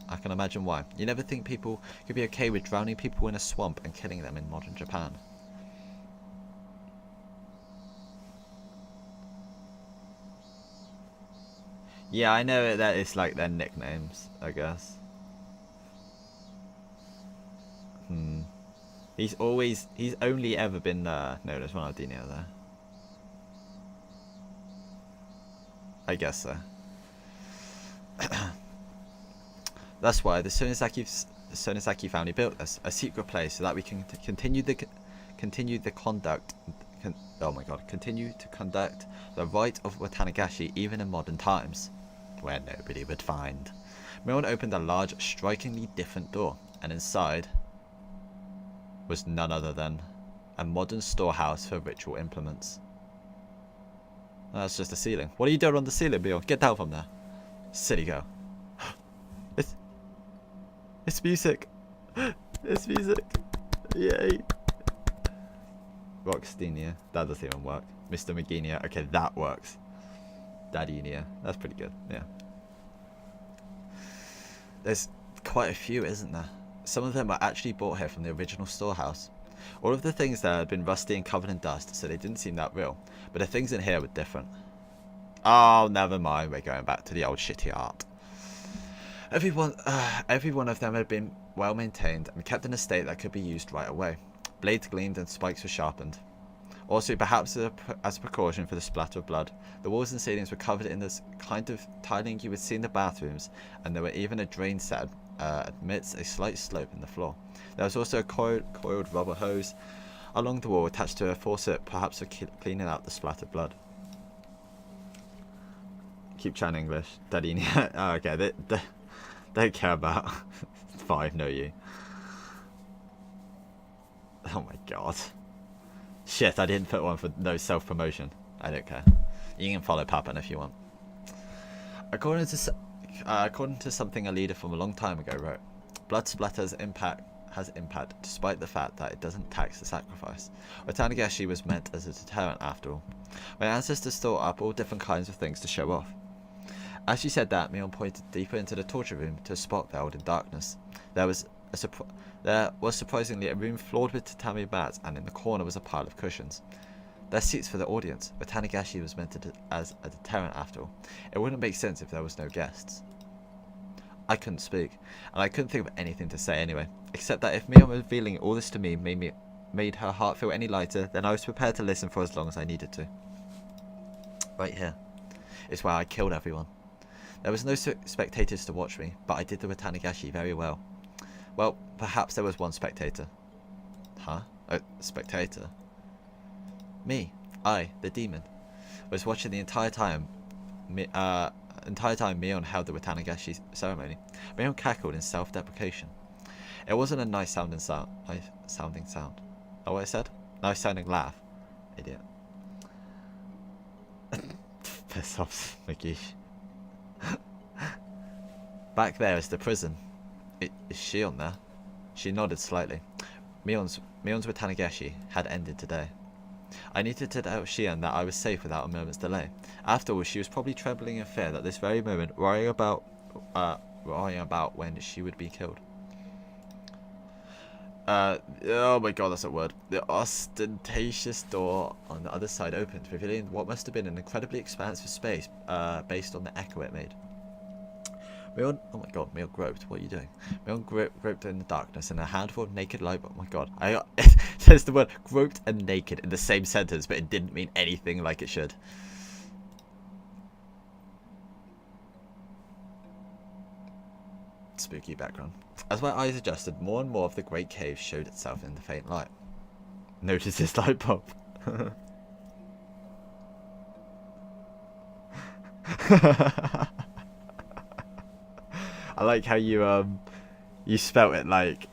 I can imagine why. You never think people could be okay with drowning people in a swamp and killing them in modern Japan. Yeah, I know that it's like their nicknames, I guess. He's only ever been known as Ronaldinho there. I guess so. That's why the Sonozaki family built us a secret place so that we can continue to conduct the rite of Watanagashi even in modern times, where nobody would find. Milne opened a large, strikingly different door, and inside was none other than a modern storehouse for ritual implements. That's just a ceiling. What are you doing on the ceiling, Bjorn? Get down from there. Silly girl. It's music. It's music. Yay. Rockstenia. That doesn't even work. Mr. McGeenia. Okay, that works. Daddinia. That's pretty good. Yeah. There's quite a few, isn't there? Some of them were actually bought here from the original storehouse. All of the things there had been rusty and covered in dust, so they didn't seem that real. But the things in here were different. Oh, never mind. We're going back to the old shitty art. Every one of them had been well maintained and kept in a state that could be used right away. Blades gleamed and spikes were sharpened. Also, perhaps as a precaution for the splatter of blood, the walls and ceilings were covered in this kind of tiling you would see in the bathrooms, and there were even a drain set amidst a slight slope in the floor. There was also a coiled rubber hose along the wall attached to a faucet, perhaps for cleaning out the splattered blood. Keep chatting English. Daddy, oh, okay, they don't care about 5, know you. Oh my god. Shit, I didn't put one for no self-promotion. I don't care. You can follow Papan if you want. According to something a leader from a long time ago wrote, blood splatter has impact despite the fact that it doesn't tax the sacrifice. Watanagashi was meant as a deterrent after all. My ancestors thought up all different kinds of things to show off. As she said that, Mion pointed deeper into the torture room to a spot veiled in darkness. There was surprisingly a room floored with tatami mats, and in the corner was a pile of cushions. They're seats for the audience, but Watanagashi was meant as a deterrent after all. It wouldn't make sense if there was no guests. I couldn't speak, and I couldn't think of anything to say anyway, except that if Mion revealing all this to me made her heart feel any lighter, then I was prepared to listen for as long as I needed to. Right here is where I killed everyone. There was no spectators to watch me, but I did the Watanagashi very well. Well, perhaps there was one spectator. Huh? A spectator? Me, I, the demon, was watching the entire time Mion held the Watanagashi ceremony. Mion cackled in self-deprecation. It wasn't a nice sounding sound. Oh, what I said? Nice sounding laugh. Idiot. Piss off, McGeesh. Back there is the prison. Is Shion there? She nodded slightly. Mion's Watanagashi had ended today. I needed to tell Shion that I was safe without a moment's delay. After all, she was probably trembling in fear at this very moment, worrying about when she would be killed. Oh my god, that's a word. The ostentatious door on the other side opened, revealing what must have been an incredibly expansive space, based on the echo it made. Mion, oh my god, Mion groped. What are you doing? Mion groped in the darkness, and a handful of naked light. Oh my god, it says the word groped and naked in the same sentence, but it didn't mean anything like it should. Spooky background. As my eyes adjusted, more and more of the great cave showed itself in the faint light. Notice this light bulb. I like how you spelt it like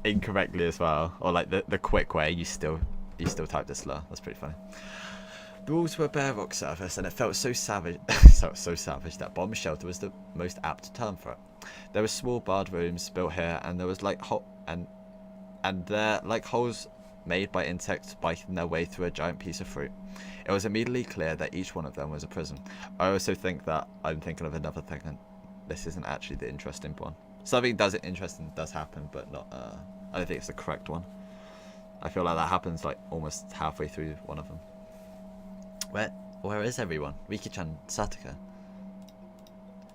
incorrectly as well, or like the quick way. You still typed it slow. That's pretty funny. The walls were a bare rock surface, and it felt so savage. so savage that bomb shelter was the most apt term for it. There were small barred rooms built here, and there was like holes made by insects biting their way through a giant piece of fruit. It was immediately clear that each one of them was a prison. I also think that I'm thinking of another thing, and this isn't actually the interesting one. Something interesting does happen, but not. I don't think it's the correct one. I feel like that happens like almost halfway through one of them. Where is everyone? Riki-chan, Sataka.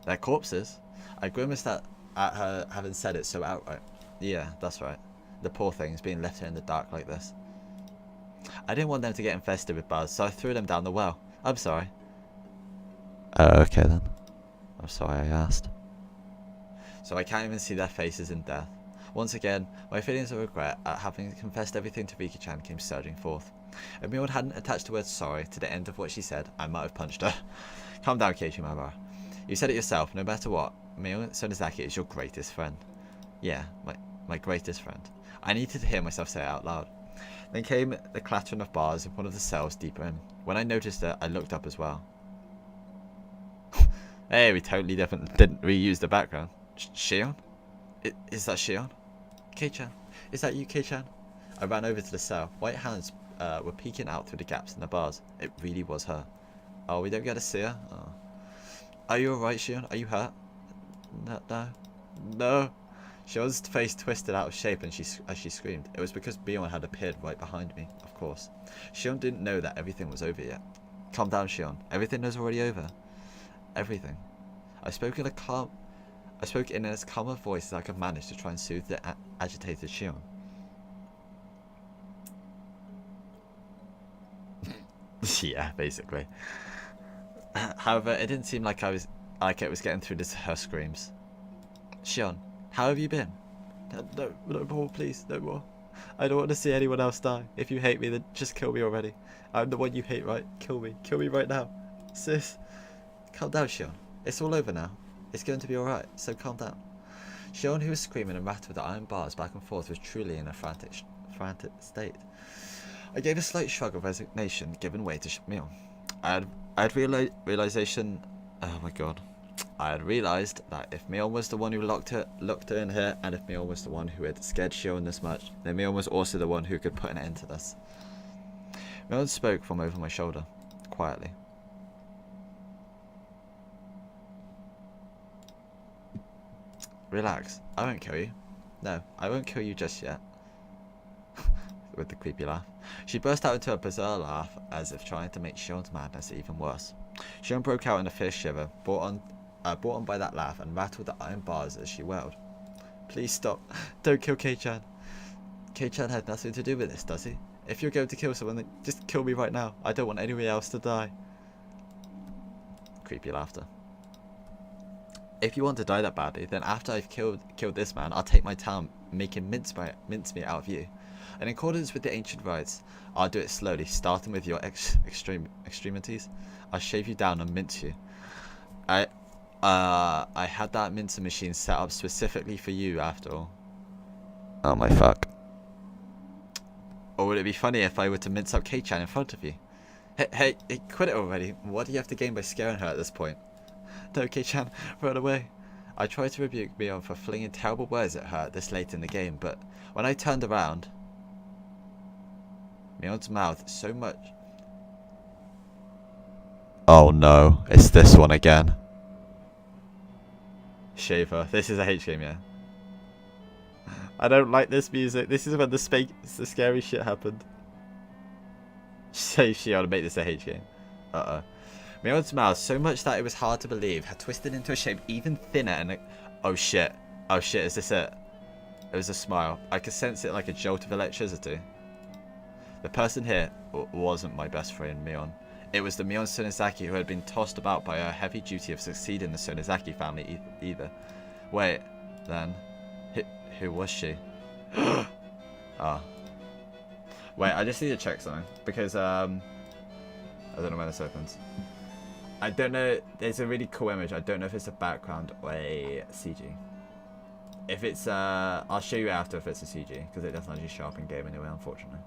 They're corpses. I grimaced at her having said it so outright. Yeah, that's right. The poor things being left here in the dark like this. I didn't want them to get infested with bugs, so I threw them down the well. I'm sorry. Okay then. I'm sorry I asked. So I can't even see their faces in death. Once again, my feelings of regret at having confessed everything to Riki-chan came surging forth. If Mion hadn't attached the word sorry to the end of what she said, I might have punched her. Calm down, Keishimabara. You said it yourself, no matter what, Mion Sonozaki is your greatest friend. Yeah, my greatest friend. I needed to hear myself say it out loud. Then came the clattering of bars in one of the cells deeper in. When I noticed it, I looked up as well. Hey, we totally didn't reuse the background. Shion? Is that Shion? Kei-chan? Is that you, Kei-chan? I ran over to the cell. White hands were peeking out through the gaps in the bars. It really was her. Oh, we don't get to see her? Oh. Are you alright, Shion? Are you hurt? No. Shion's face twisted out of shape as she screamed. It was because Mion had appeared right behind me, of course. Shion didn't know that everything was over yet. Calm down, Shion. Everything is already over. Everything. I spoke in as calm a voice as I could manage to try and soothe the agitated Shion. Yeah, basically. However, it didn't seem like it was getting through to her screams. Shion, how have you been? No more, please, no more. I don't want to see anyone else die. If you hate me, then just kill me already. I'm the one you hate, right? Kill me right now. Sis, calm down, Shion. It's all over now. It's going to be alright, so calm down. Shion, who was screaming and rattled the iron bars back and forth, was truly in a frantic state. I gave a slight shrug of resignation, giving way to Mion. I had realization. Oh my god. I had realised that if Mion was the one who locked her in here, and if Mion was the one who had scared Shion this much, then Mion was also the one who could put an end to this. Mion spoke from over my shoulder, quietly. Relax, I won't kill you. No, I won't kill you just yet. With the creepy laugh. She burst out into a bizarre laugh, as if trying to make Shion's madness even worse. Shion broke out in a fierce shiver, brought on by that laugh, and rattled the iron bars as she wailed. Please stop. Don't kill Kei-chan. Kei-chan had nothing to do with this, does he? If you're going to kill someone, then just kill me right now. I don't want anyone else to die. Creepy laughter. If you want to die that badly, then after I've killed this man, I'll take my time making mincemeat out of you. In accordance with the ancient rites, I'll do it slowly, starting with your extremities. I'll shave you down and mince you. I had that mincing machine set up specifically for you, after all. Oh my fuck. Or would it be funny if I were to mince up Kei-chan in front of you? Hey, quit it already. What do you have to gain by scaring her at this point? No, Kei-chan, run away. I tried to rebuke Mion for flinging terrible words at her this late in the game, but when I turned around, Mion's mouth so much... Oh no, it's this one again. Shaver. This is a H game, yeah. I don't like this music. This is when the scary shit happened. Say she ought to make this a H game. Uh-oh. Mion's mouth, so much that it was hard to believe, had twisted into a shape even thinner and... Oh shit. Oh shit, is this it? It was a smile. I could sense it like a jolt of electricity. The person here wasn't my best friend, Mion. It was the Mion Sonozaki who had been tossed about by a heavy duty of succeeding the Sonozaki family either. Wait, then... Who was she? Ah. Wait, I just need to check something. Because, I don't know when this opens. I don't know, there's a really cool image. I don't know if it's a background or a CG. If it's, I'll show you after if it's a CG. Because it doesn't actually show up in game anyway, unfortunately.